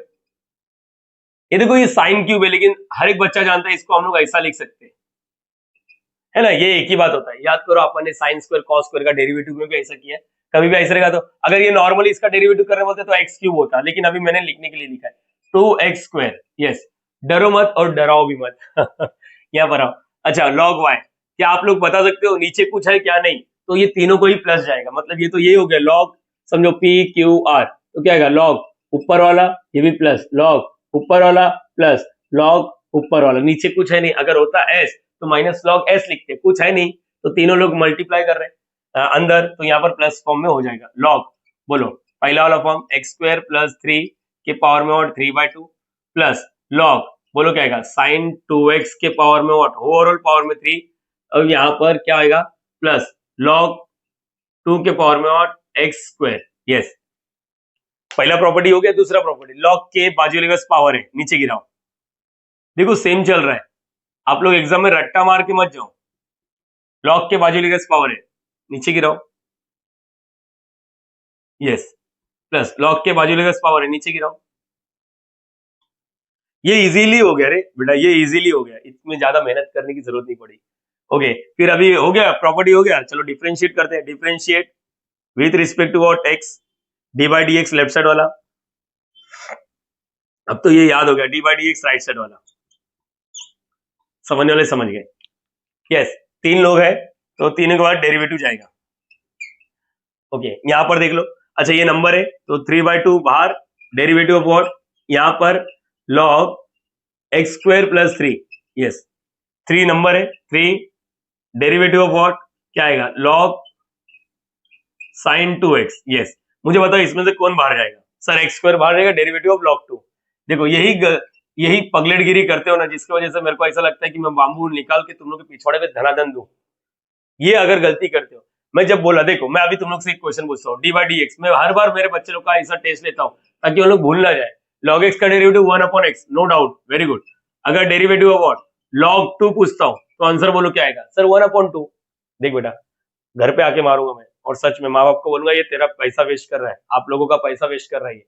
ये देखो ये साइन क्यूब है, लेकिन हर एक बच्चा जानता है इसको हम लोग ऐसा लिख सकते हैं, है ना, ये एक ही बात होता है, याद करो अपन ने साइन स्क्वायर कॉस स्क्वायर का डेरिवेटिव में भी ऐसा किया है, कभी भी ऐसा रहेगा, तो अगर ये नॉर्मली इसका डेरिवेटिव करने बोलते तो एक्स क्यूब होता, लेकिन अभी मैंने लिखने के लिए लिखा है 2x², यस, डरो मत और डराओ भी मत। यहाँ पर आओ, अच्छा लॉग वाई, क्या आप लोग बता सकते हो नीचे कुछ है क्या, नहीं, तो ये तीनों को ही प्लस जाएगा, मतलब ये तो ये हो गया लॉग, समझो PQR, तो क्या आएगा लॉग ऊपर वाला, ये भी प्लस, लॉग ऊपर वाला प्लस, लॉग ऊपर वाला, नीचे कुछ है नहीं, अगर होता s तो माइनस लॉग s लिखते, कुछ है नहीं, तो तीनों लोग मल्टीप्लाई कर रहे हैं अंदर, तो यहाँ पर प्लस फॉर्म में हो जाएगा, लॉग बोलो पहला वाला फॉर्म x² + 3 के पावर में और 3/2 प्लस लॉग बोलो क्या आएगा, साइन 2x के पावर में और ओवरऑल पावर में 3, और यहाँ पर क्या आएगा प्लस लॉग 2 के पावर में और x², यस पहला प्रॉपर्टी हो गया, दूसरा प्रॉपर्टी लॉग के बाजू लेगा पावर है, नीचे गिराओ, देखो सेम चल रहा है, आप लोग एग्जाम में रट्टा मार के मत जाओ, लॉग के बाजू लेगा पावर है, नीचे गिराओ, यस प्लस लॉग के बाजू लेगा पावर है, नीचे गिराओ, ये इजीली हो गया रे बेटा, ये इजीली हो गया, इसमें ज्यादा मेहनत करने की जरूरत नहीं पड़ी, ओके फिर अभी हो गया, प्रॉपर्टी हो गया, चलो डिफरेंशिएट करते हैं, differentiate with respect to what x, d/dx left side वाला, अब तो ये याद हो गया, d/dx राइट साइड वाला, समझने वाले समझ गए, यस, 3 लोग हैं तो तीनों के बाद डेरिवेटिव जाएगा। ओके, यहां पर देख लो। अच्छा, ये नंबर है तो 3/2 बाहर, डेरिवेटिव ऑफ व्हाट, यहां पर log x square plus 3। Yes, 3 number है, 3 डेरिवेटिव ऑफ व्हाट क्या आएगा, log sin 2x। यस, मुझे बताओ इसमें से कौन बाहर जाएगा? सर x स्क्वायर बाहर जाएगा, डेरिवेटिव ऑफ log 2। देखो यही पगलेटगिरी करते हो ना, जिसकी वजह से मेरे को ऐसा लगता है कि मैं बाम्बू निकाल के तुम लोग के पिछवाड़े पे धनाधन दूं। ये अगर गलती करते हो, मैं जब बोला, देखो मैं अभी तुम लोग से एक क्वेश्चन पूछता हूँ, डी बाई डी एक्स। मैं हर बार मेरे बच्चे लोग का ऐसा टेस्ट लेता हूँ ताकि वो लोग भूल ना जाए। log x का derivative 1/x, no doubt, very good. अगर डेरिवेटिव ऑफ व्हाट, log 2 पूछता हूँ तो आंसर बोलो क्या आएगा? सर 1/2। देख बेटा, घर पे आके मारूंगा मैं, और सच में माँ बाप को बोलूंगा ये तेरा पैसा वेस्ट कर रहा है, आप लोगों का पैसा वेस्ट कर रहा है।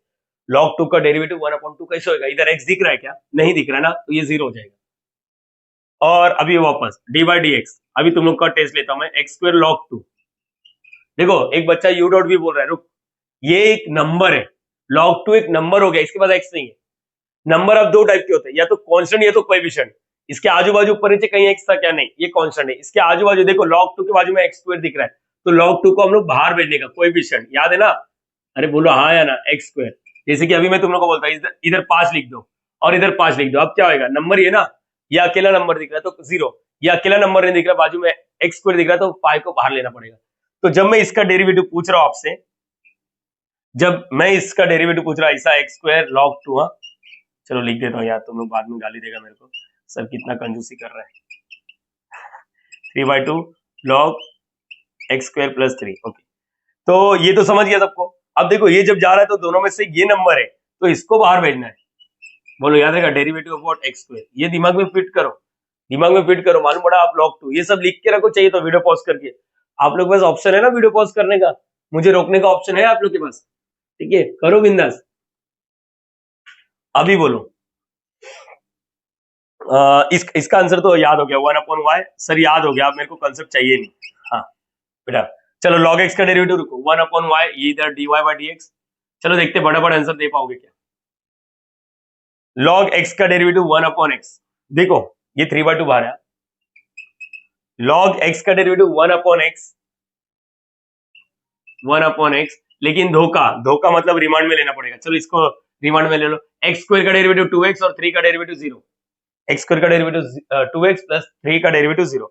log 2 का डेरिवेटिव 1/2 कैसे होगा? इधर x दिख रहा है क्या? नहीं दिख रहा है ना, तो ये 0 हो जाएगा। और अभी वापस डी बाई डी एक्स, अभी तुम लोग का टेस्ट लेता हूं मैं, x स्क्वायर log 2। देखो एक बच्चा यू डॉट भी बोल रहा है, रुक, ये एक नंबर है, log 2 एक नंबर हो गया, इसके बाद x नहीं है। नंबर अब दो टाइप के होते हैं, या तो कांस्टेंट या तो कोएफिशिएंट। इसके आजू बाजू ऊपर नीचे कहीं x था क्या? नहीं, ये कांस्टेंट है। इसके आजू बाजू देखो, log 2 के बाजू में x स्क्वायर दिख रहा है, तो log 2 को हम लोग बाहर भेजने का कोएफिशिएंट, याद है ना? अरे बोलो हाँ या ना, x स्क्वायर। जैसे कि अभी मैं तुम लोग को बोलता हूँ इधर 5 लिख दो और इधर 5 लिख दो, अब क्या होगा? नंबर ये ना, ये अकेला नंबर दिख रहा है तो 0, ये अकेला नंबर नहीं दिख रहा, बाजू में x स्क्वायर दिख रहा है तो 5 को बाहर लेना पड़ेगा। तो जब मैं इसका डेरिवेटिव पूछ रहा हूं आपसे, जब मैं इसका डेरिवेटिव पूछ रहा हूं, ऐसा x स्क्वायर log 2, हाँ चलो लिख देता हूँ यार, तुम लोग बाद में गाली देगा मेरे को, सर कितना कंजूसी कर रहा है। 3/2 log x square plus 3। Okay, तो ये तो समझ गया सबको। अब देखो ये जब जा रहा है तो दोनों में से ये नंबर है, तो इसको बाहर भेजना है। बोलो याद रहेगा, derivative of what, x square. ये दिमाग में फिट करो, दिमाग में फिट करो, मालूम पड़ा आप log 2, ये सब लिख के रखो, चाहिए तो वीडियो पॉज करके। आप लोग के पास ऑप्शन है ना वीडियो पॉज करने का, मुझे रोकने का ऑप्शन है आप लोग के पास, ठीक है? करो बिंदास। अभी बोलो, इसका आंसर तो याद हो गया, 1/y। सर याद हो गया, अब मेरे को कंसेप्ट चाहिए नहीं। हाँ बेटा, चलो log x का डेरिवेटिव रुको, 1/y, ये इधर dy by dx। चलो देखते बड़ा बड़ा आंसर दे पाओगे क्या। log x का डेरिवेटिव 1/x, देखो ये 3/2 बाहर है, log x का डेरिवेटिव 1/x, 1/x। लेकिन धोखा मतलब रिमांड में लेना पड़ेगा। चलो इसको रिमांड में ले लो, x स्क्वायर का डेरिवेटिव 2x और 3 का डेरिवेटिव 0। x स्क्वायर का डेरिवेटिव 2x प्लस 3 का डेरिवेटिव 0।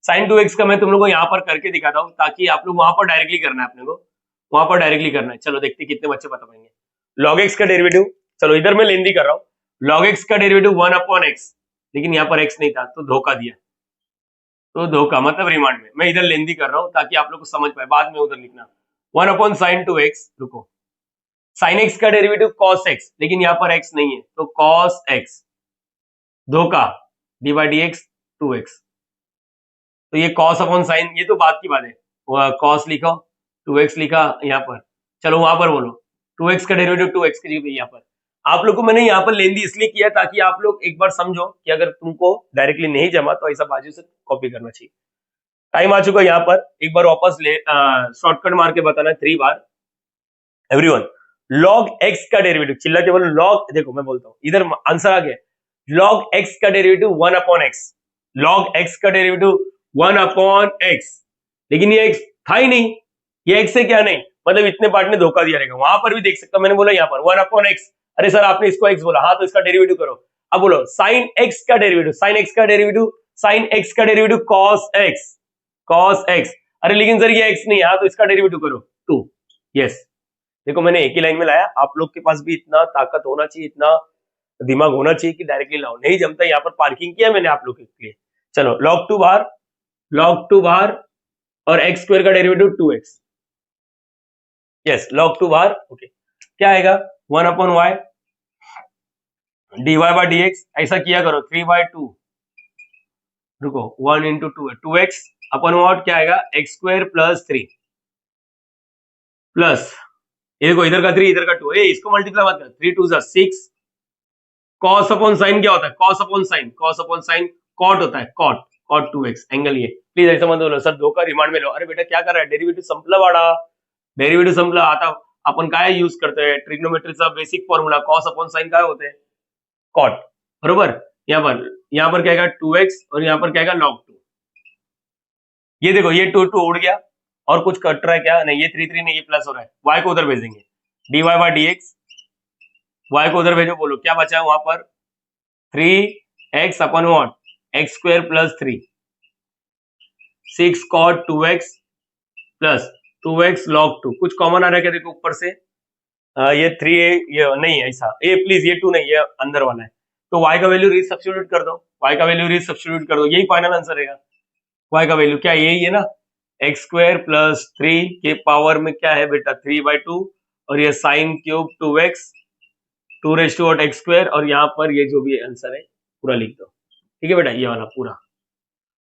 साइन 2x का मैं तुम लोग को यहाँ पर करके दिखाता हूँ, ताकि आप लोग वहां पर डायरेक्टली करना है, अपने को वहां पर डायरेक्टली करना है। चलो देखते कितने बच्चे बता पाएंगे। log x का डेरिवेटिव, चलो इधर मैं लेंदी कर रहा हूँ, log x का डेरिवेटिव 1/x, लेकिन यहाँ पर x नहीं था तो धोखा दिया, तो धोखा मतलब रिमांड में। मैं इधर लेंदी कर रहा हूँ ताकि आप लोग को समझ पाए, बाद में उधर लिखना। 1/sin 2x, रुको, sin x का डेरिवेटिव cos x, लेकिन यहाँ पर x नहीं है तो cos x, धोखा, D by D x 2x। तो ये cos अपॉन साइन, ये तो बात की बात है, cos लिखो, 2x लिखा यहाँ पर। चलो वहां पर बोलो 2x का डेरिवेटिव 2x की जगह यहाँ पर। आप लोग को मैंने यहाँ पर लेंदी इसलिए किया ताकि आप लोग एक बार समझो कि अगर तुमको डायरेक्टली नहीं जमा तो ऐसा बाजू से कॉपी करना चाहिए। टाइम आ चुका यहाँ पर, एक बार वापस ले शॉर्टकट मार के बताना 3 बार एवरीवन। log x का डेरिवेटिव, चिल्ला के बोलो log, देखो मैं बोलता हूँ इधर आंसर आ गया, log x का डेरिवेटिव 1/x, log x का डेरिवेटिव 1/x, लेकिन ये x था ही नहीं, ये x से क्या नहीं, मतलब इतने पार्ट ने धोखा दिया रहेगा। वहां पर भी देख सकता, मैंने बोला यहाँ पर 1/x, अरे सर आपने इसको x बोला, हाँ तो इसका डेरिवेटिव करो। अब बोलो sin x का डेरिवेटिव, sin x का डेरिवेटिव, sin x का derivative cos x, cos x, अरे लेकिन सर ये x नहीं, हाँ तो इसका डेरिवेटिव करो 2। यस, देखो मैंने एक ही लाइन में लाया, आप लोग के पास भी इतना ताकत होना चाहिए, इतना दिमाग होना चाहिए कि डायरेक्टली लाओ, नहीं जमता। यहाँ पर पार्किंग किया मैंने आप लोग के लिए। चलो log 2 बाहर, log 2 बाहर, और x स्क्वायर का डेरिवेटिव 2x। यस, log 2 बाहर, ओके, क्या आएगा 1/y dy by dx। ऐसा किया करो 3/2, रुको 1 into 2 है, 2x अपन व्हाट क्या आएगा, x स्क्वायर प्लस 3 प्लस, ये देखो इधर का 3 इधर का 2, इसको मल्टीप्लाई मत कर, 3 2 6। cos अपॉन साइन क्या होता है, cos upon sign, cos upon sign cot होता है, cot, cot 2x एंगल। ये प्लीज ऐसा मत बोलो सर धोखा, रिमांड में लो। अरे बेटा क्या कर रहा है, डेरिवेटिव संपला वाला, डेरिवेटिव संपला आता अपन काय यूज करते हैं, ट्रिग्नोमेट्रीचा basic formula, cos upon sine काय होते हैं, cot, बरोबर। यहाँ पर क्या आएगा 2x और यहाँ पर क्या आएगा log 2। ये देखो ये 2 उड़ गया और कुछ कट रहा है क्या? नहीं, ये 3 3 नहीं, ये प्लस हो रहा है। y को उधर भेजेंगे, dy by D x, y को उधर भेजो, बोलो क्या बचा है वहां पर? 3x upon what x square plus 3, 6 cot 2x plus 2x log 2। कुछ कॉमन आ रहा है क्या? देखो ऊपर से ये 3 ये नहीं है ऐसा, ए प्लीज ये 2 नहीं, ये अंदर वाला है। तो y का वैल्यू री सब्स्टिट्यूट कर दो, y का वैल्यू री सब्स्टिट्यूट कर दो, यही फाइनल आंसर रहेगा। y का वैल्यू क्या यही है ना, एक्स स्क्वायर प्लस 3 के पावर में क्या है बेटा 3/2, और ये sine cube 2x 2 x square, और यहाँ पर ये जो भी आंसर है पूरा लिख दो। ठीक है बेटा, ये वाला पूरा।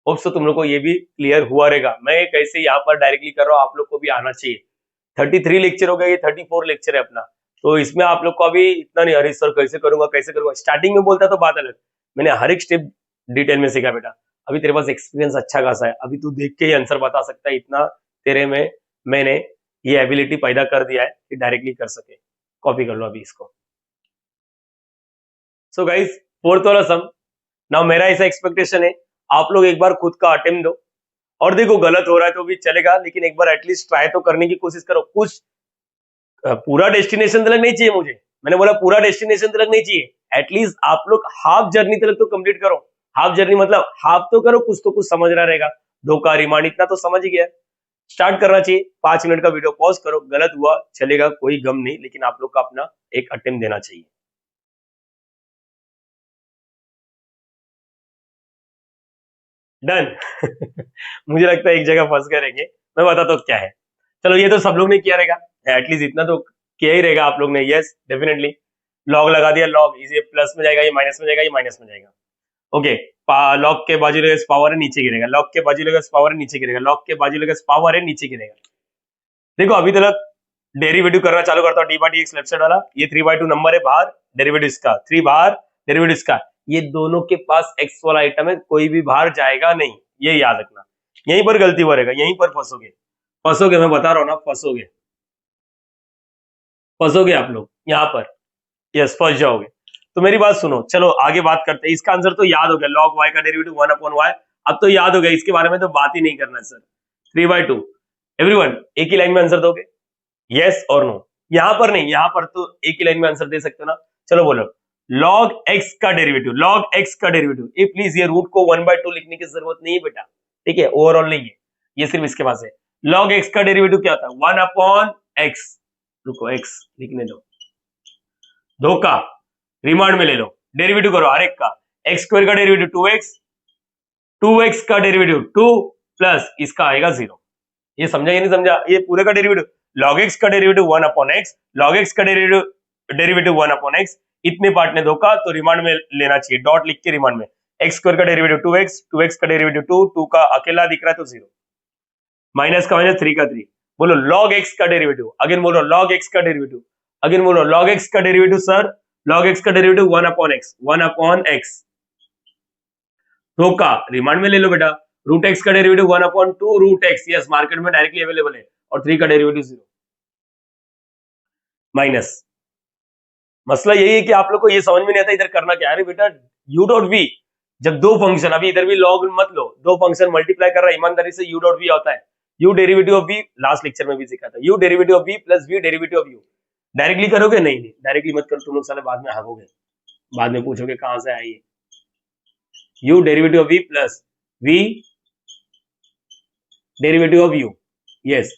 होप सो तुम लोग को ये भी क्लियर हुआ रहेगा। मैं कैसे यहाँ पर डायरेक्टली कर रहा हूँ, आप लोग को भी आना चाहिए। 33 लेक्चर हो गया, ये 34 लेक्चर है अपना, तो इसमें आप लोग को अभी इतना नहीं, अरे सर कैसे करूंगा कैसे करूंगा, स्टार्टिंग में बोलता तो बात अलग, मैंने हर एक स्टेप डिटेल में सीखा बेटा। अभी तेरे पास एक्सपीरियंस अच्छा खासा है, अभी तू देख के ही आंसर बता सकता है, इतना तेरे में मैंने ये एबिलिटी पैदा कर दिया है कि डायरेक्टली कर सके। कॉपी कर लो अभी इसको। सो गाइस, फोर्थ वाला सम, नाउ मेरा ऐसा एक्सपेक्टेशन है आप लोग एक बार खुद का अटेम्प्ट दो, और देखो गलत हो रहा है तो भी चलेगा, लेकिन एक बार एटलीस्ट ट्राई तो करने की कोशिश करो। कुछ पूरा डेस्टिनेशन तक नहीं चाहिए मुझे, मैंने बोला पूरा डेस्टिनेशन तक नहीं चाहिए, एटलीस्ट आप लोग हाफ जर्नी तक तो कंप्लीट करो। हाफ जर्नी मतलब हाफ तो करो, कुछ तो कुछ समझ रहा रहेगा, धोखा रिमांड इतना तो समझ ही गया। स्टार्ट करना चाहिए, 5 मिनट का वीडियो पॉज करो, गलत हुआ चलेगा, कोई गम नहीं, लेकिन आप लोग का अपना एक अटेम्प्ट देना चाहिए। डन। मुझे लगता है एक जगह फंस गए रहेंगे, मैं बताता हूँ क्या है। चलो ये तो सब लोग ने किया रहेगा, एटलीस्ट इतना तो किया ही रहेगा आप लोग ने। यस डेफिनेटली, लॉग लगा दिया, लॉग इसे प्लस में जाएगा, ये माइनस में जाएगा, ये माइनस में जाएगा। ओके, लॉग के बाजू लगे पावर है नीचे गिरेगा, लॉग के बाजू लगे पावर है नीचे गिरेगा, लॉग के बाजू लगे पावर है नीचे गिरेगा। देखो अभी तक डेरिवेटिव करना चालू करता हूँ, D by D X left side वाला, ये 3/2 नंबर है बाहर, डेरिवेटिव इसका 3 बाहर, डेरिवेटिव इसका, ये दोनों के पास एक्स वाला आइटम है, कोई भी बाहर जाएगा नहीं, ये याद रखना। यहीं पर गलती हो रहेगा, यहीं पर फंसोगे, फंसोगे, मैं बता रहा हूँ ना, फंसोगे, फंसोगे आप लोग यहाँ पर। यस फंस जाओगे। तो मेरी बात सुनो, चलो आगे बात करते हैं। इसका आंसर तो याद हो गया, लॉग वाई का डेरिवेटिव 1/y, अब तो याद हो गया, इसके बारे में तो बात ही नहीं करना है सर। 3/2, एवरीवन एक ही लाइन में आंसर दोगे, यस और नो? यहां पर नहीं, यहां पर तो एक ही लाइन में आंसर दे सकते हो ना। चलो बोलो, log x का डेरिवेटिव, log x का डेरिवेटिव, ये प्लीज ये रूट को 1/2 लिखने की जरूरत नहीं है बेटा, ठीक है, ओवरऑल नहीं है, ये सिर्फ इसके पास है। log x का डेरिवेटिव क्या होता है? 1/x, रुको x लिखने दो, धोखा, रिमांड में ले लो, डेरिवेटिव करो हर एक का। एक्स स्क्वायर का डेरिवेटिव 2x, 2x का डेरिवेटिव 2 प्लस इसका आएगा 0। ये समझा या नहीं समझा? ये पूरे का डेरिवेटिव, log x का डेरिवेटिव 1/x, log x का डेरिवेटिव 1/x, इतने पार्ट ने धोखा, तो रिमांड में लेना चाहिए, डॉट लिख के रिमांड में। एक्स स्क्वायर का डेरिवेटिव 2x, 2x का डेरिवेटिव 2, 2 का अकेला दिख रहा है तो 0, माइनस का माइनस, 3 का 3। बोलो log x का डेरिवेटिव, अगेन बोलो log x का डेरिवेटिव, अगेन बोलो log x का डेरिवेटिव सर, log x का डेरिवेटिव 1/x, 1/x, धोखा, रिमांड में ले लो बेटा। रूट एक्स का derivative 1/2 root x, yes market में डायरेक्टली अवेलेबल है, और 3 का डेरिवेटिव 0, माइनस। मसला यही है कि आप लोग को ये समझ में नहीं आता इधर करना क्या है। अरे बेटा यू डॉट वी, जब दो फंक्शन, अभी इधर भी लॉग मत लो, दो फंक्शन मल्टीप्लाई कर रहा है, ईमानदारी से यू डॉट वी होता है, U derivative of V, last lecture में भी सीखा था, U derivative of V plus V derivative of U. Directly करोगे? नहीं नहीं डायरेक्टली मत करो, तुम लोग साले बाद में हागोगे, बाद में पूछोगे कहां से आई है। U derivative of V plus V derivative of U, yes.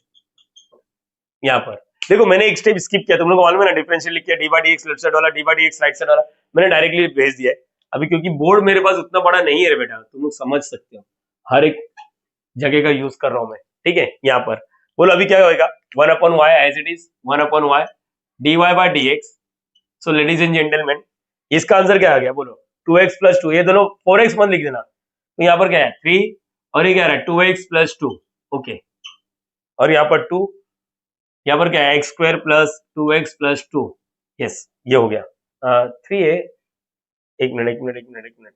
यहाँ पर देखो मैंने एक स्टेप स्किप किया, तुम लोग को मालूम है ना, डिफरेंशियल लिख किया, D by D X left side वाला, D by D X right side वाला, मैंने डायरेक्टली भेज दिया है। अभी क्योंकि बोर्ड मेरे पास उतना बड़ा नहीं है रे बेटा, तुम लोग समझ सकते हो, हर एक जगह का यूज कर रहा हूं मैं, ठीक है। यहाँ पर बोलो अभी क्या होगा, 1/y as it is, 1/y dy by D X. So ladies and gentleman, इसका आंसर क्या आ गया बोलो, 2x प्लस 2, ये दोनों 4x मत लिख देना, तो यहाँ पर क्या है 3, और ये क्या है 2x प्लस 2, ओके, और यहाँ पर 2, यहाँ पर क्या है x square plus 2x plus 2, yes ये हो गया। 3 है, एक मिनट एक मिनट एक मिनट एक मिनट,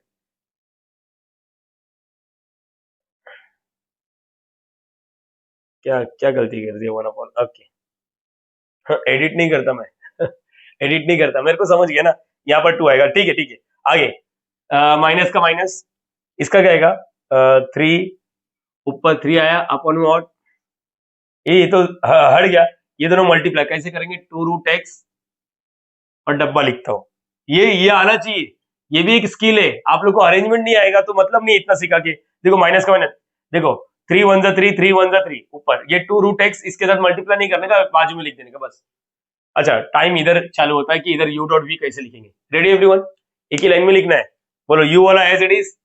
क्या क्या गलती कर दी है 1/, ओके, एडिट नहीं करता मैं। एडिट नहीं करता, मेरे को समझ गया ना, यहाँ पर 2 आएगा, ठीक है ठीक है। आगे माइनस का माइनस, इसका क्या आएगा 3 ऊपर 3 आया अपन में और ये तो हट गया, ये दोनों मल्टीप्लाई कैसे करेंगे, 2√x और डब्बा लिखता हूं, ये आना चाहिए, ये भी एक स्किल है। आप लोग को अरेंजमेंट नहीं आएगा तो मतलब नहीं इतना सिखा के। देखो माइनस का माइनस, देखो 3 1 जा 3, 3 1 जा 3 ऊपर, ये 2√x इसके साथ मल्टीप्लाई नहीं करने का, बाजू में लिख देने का बस। अच्छा टाइम इधर चालू होता है कि इधर u डॉट v कैसे लिखेंगे। रेडी एवरीवन, एक ही लाइन में लिखना है। बोलो u वाला as it is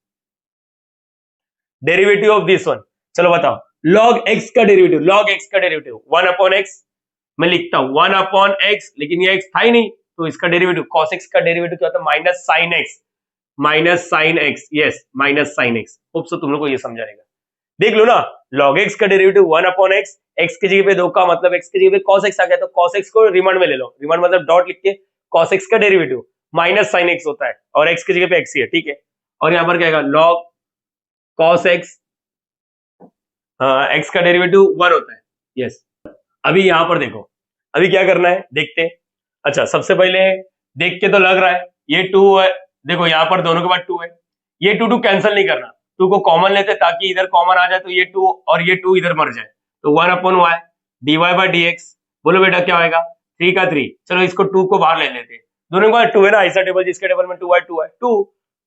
derivative of this one. चलो बताओ, log x का डेरिवेटिव, log x का डेरिवेटिव 1 अपॉन x, मैं लिखता हूं 1 अपॉन x, लेकिन ये x था ही नहीं तो इसका डेरिवेटिव cos x का डेरिवेटिव क्या होता है, minus sine x, minus sine x, yes minus sine x। Hope so तुम लोग को ये समझ आएगा। देख लो ना, log x का डेरिवेटिव 1 अपॉन x, x की जगह पे 2 का मतलब x की जगह पे cos x आ गया, तो cos x को रिमांड में ले लो, रिमांड मतलब डॉट लिख के cos x का डेरिवेटिव माइनस साइन x होता है और x की जगह पे x ही है, ठीक है। और यहां पर क्या आएगा, log cos x, x का डेरिवेटिव 1 होता है, यस। अभी यहां पर देखो, अभी क्या करना है देखते हैं। अच्छा सबसे पहले देख के तो लग रहा है ये 2 है, देखो यहां पर दोनों के बाद 2 है, ये 2 कैंसिल नहीं करना, 2 को कॉमन लेते ताकि इधर कॉमन आ जाए तो ये 2 और ये 2 इधर मर जाए, तो 1 upon Y dy by dx। बोलो बेटा क्या होगा, 3 का 3, चलो इसको 2 को बाहर ले लेते हैं, दोनों के बाद 2 है ना, ऐसा टेबल जिसके टेबल में 2 है 2 है,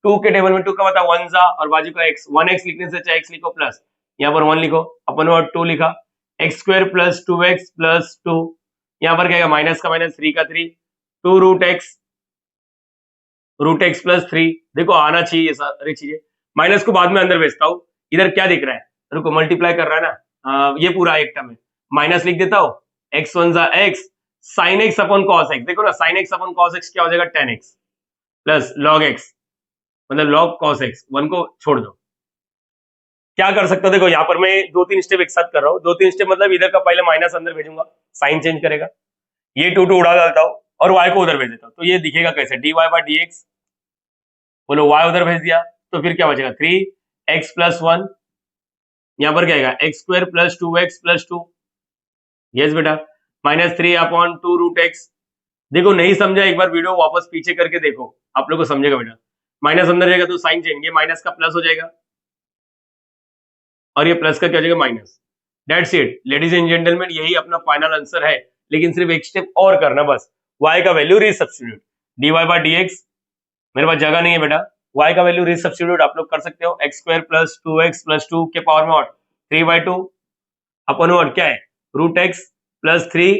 2 के टेबल में 2 का मतलब 1 जा और बाजू का x, 1x लिखने से चाहे x लिखो प्लस, यहाँ पर 1 लिखो, अपन और 2 लिखा, x square plus 2x plus 2, यहाँ पर क्या है माइनस का माइनस 3 का 3, 2√x, रूट एक्स प्लस 3, देखो आना चाहिए ये सारी चीजें। माइनस को बाद में अंदर भेजता हूँ, इधर क्या दिख रहा है, रुको मल्टीप्लाई कर रहा है ना, ये पूरा एक टर्म है, माइनस लिख देता हूँ, एक्स वन जा x sine x upon cos x, देखो ना sine x upon cos x क्या हो जाएगा 10x प्लस लॉग एक्स मतलब लॉग कॉस एक्स, 1 को छोड़ दो। क्या कर सकते हो, देखो यहाँ पर मैं 2-3 स्टेप एक साथ कर रहा हूँ, 2-3 स्टेप मतलब इधर का पहले माइनस अंदर भेजूंगा, साइन चेंज करेगा, ये 2 उड़ा डालता हूँ और y को उधर भेज देता हूँ, तो ये दिखेगा कैसे, dy बाई dx, बोलो y उधर भेज दिया तो फिर क्या बचेगा 3x प्लस 1, यहाँ पर क्या आएगा x square plus 2x plus 2, yes बेटा, माइनस 3 अपॉन 2√x। देखो नहीं समझा एक बार वीडियो वापस पीछे करके देखो, आप लोग को समझेगा बेटा। माइनस अंदर जाएगा तो साइन चेंज, ये माइनस का प्लस हो जाएगा और ये प्लस का क्या हो जाएगा minus. That's it ladies and gentleman, यही अपना फाइनल आंसर है, लेकिन सिर्फ एक स्टेप और करना बस, y का value resubstitute, dy by dx, मेरे पास जगह नहीं है बेटा, y का वैल्यू रीसब्स्टिट्यूट आप लोग कर सकते हो, x square plus 2x plus 2 के पावर में और 3/2 अपन और क्या है रूट एक्स प्लस 3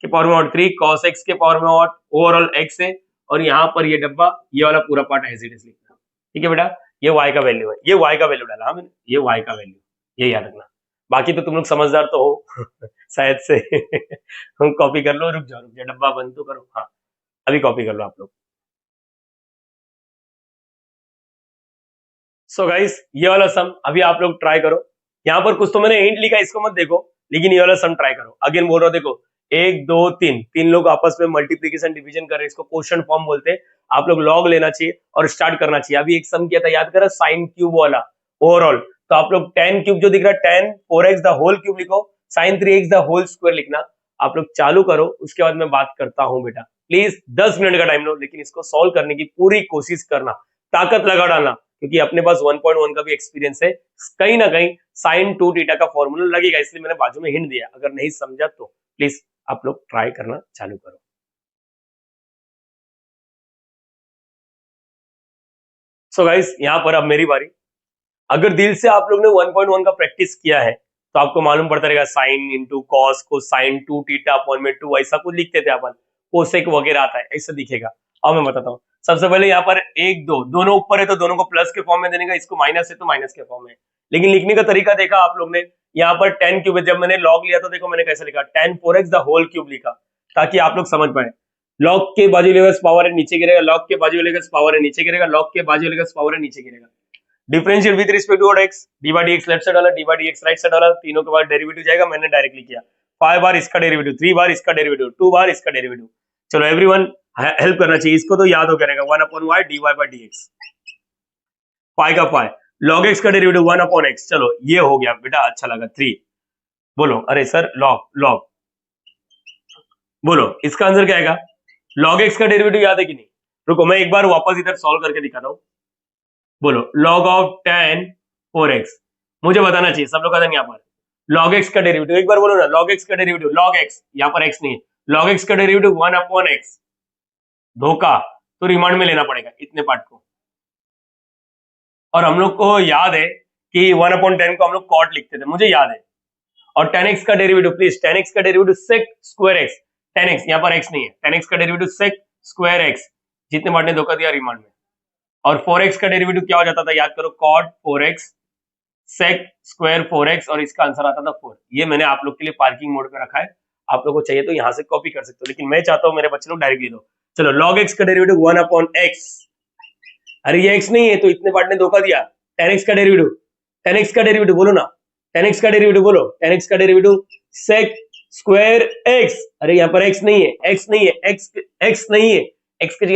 के पावर में और 3 cos x के पावर में और ओवरऑल x है, और यहाँ पर ये डब्बा ये वाला पूरा पार्ट एज इट इज लिखना, ठीक है बेटा। ये y का वैल्यू है, ये y का वैल्यू डाला हाँ मैंने, ये y का वैल्यू, ये याद रखना। बाकी तो तुम लोग समझदार तो हो शायद से हम कॉपी कर लो, रुक जाओ डब्बा बंद तो करो, हाँ अभी कॉपी कर लो आप लोग। सो गाइस ये वाला सम अभी आप लोग ट्राई करो, यहाँ पर कुछ तो मैंने हिंट लिखा इसको मत देखो, लेकिन ये वाला सम ट्राई करो। अगेन बोल रहा हूं देखो 1 2 3 तीन लोग आपस में मल्टीप्लीकेशन डिवीजन कर रहे हैं, इसको क्वेश्चन फॉर्म बोलते हैं, आप लोग लॉग लेना चाहिए और स्टार्ट करना चाहिए। अभी एक सम किया था याद करा साइन क्यूब वाला ओवरऑल, तो आप लोग tan क्यूब जो दिख रहा है tan 4x the whole cube लिखो, sin 3x the whole square लिखना। आप लोग चालू करो, उसके बाद मैं बात करता हूं बेटा। प्लीज 10 मिनट का टाइम लो, लेकिन इसको सॉल्व करने की पूरी कोशिश करना, ताकत लगा डालना, क्योंकि अपने पास 1.1 का भी एक्सपीरियंस है, कहीं ना कहीं साइन 2 थीटा का फॉर्मूला लगेगा, इसलिए मैंने बाजू में हिंट दिया। अगर नहीं समझा तो प्लीज आप लोग ट्राई करना चालू करो। सो गाइस यहाँ पर अब मेरी बारी। अगर दिल से आप लोग ने 1.1 का प्रैक्टिस किया है तो आपको मालूम पड़ता रहेगा साइन इंटू कॉस को साइन 2 थीटा अपॉन में 2 ऐसा कुछ लिखते थे अपन, कोसेक वगैरह आता है ऐसा दिखेगा। अब मैं बताता हूँ, सबसे पहले यहाँ पर 1 2 दोनों ऊपर है तो दोनों को प्लस के फॉर्म में देने का, इसको माइनस है तो माइनस के फॉर्म में, लेकिन लिखने का तरीका देखा आप लोग ने, यहाँ पर tan क्यूब जब मैंने लॉग लिया तो देखो मैंने कैसे लिखा tan 4x the whole cube लिखा, ताकि आप लोग समझ पाए। लॉग के बाजू लेगा पावर है नीचे गिरेगा, लॉग के बाजू लेगा पावर है नीचे गिरेगा, लॉग के बाजू लेगा पावर है नीचे गिरेगा। Differential with respect to x, D by dx left side वाला, D by dx right side वाला, तीनों के बाद डेरिवेटिव जाएगा, मैंने डायरेक्टली किया 5 बार इसका डेरिवेटिव, 3 बार इसका डेरिवेटिव, 2 बार इसका डेरिवेटिव। चलो एवरीवन हेल्प करना चाहिए, इसको तो याद हो करेगा 1 upon y dy by dx, पाई का पाई, log x का डेरिवेटिव 1 अपॉन x, चलो ये हो गया बेटा, अच्छा लगा 3। बोलो अरे सर log log, बोलो इसका आंसर क्या आएगा, log x का डेरिवेटिव याद है कि नहीं, रुको मैं एक बार वापस इधर सॉल्व करके दिखाता हूं। बोलो log ऑफ tan 4x, मुझे बताना चाहिए, सब लोग बताएंगे यहाँ पर log x का डेरिवेटिव, एक बार बोलो ना, log x का डेरिवेटिव, log x, यहाँ पर x नहीं है, log x का डेरिवेटिव 1/x, धोखा, तो रिमांड में लेना पड़ेगा इतने पार्ट को। और हम लोग को याद है कि 1/10 को हम लोग कॉट लिखते थे, मुझे याद है। और 10x का डेरिवेटिव, प्लीज 10x का derivative sec square x, 10x यहाँ पर x नहीं है, 10x का डेरिवेटिव sec स्क्वायर x, जितने पार्ट ने धोखा दिया रिमांड में। और 4x का डेरिवेटिव क्या हो जाता था, याद करो, cot 4x sec square 4x, और इसका आंसर आता था 4। ये मैंने आप लोग के लिए पार्किंग मोड पे रखा है, आप लोग को चाहिए तो यहाँ से कॉपी कर सकते हो, लेकिन मैं चाहता हूँ मेरे बच्चे लोग डायरेक्टली दो। चलो log x का डेरिवेटिव 1/x, अरे ये x नहीं है तो इतने पार्ट ने धोखा दिया। 10x का डेरिवेटिव, 10x का डेरिवेटिव बोलो ना, 10x का डेरिवेटिव बोलो, 10x का डेरिवेटिव sec स्क्वायर x, अरे यहाँ पर x नहीं है, x नहीं है, x नहीं है, x के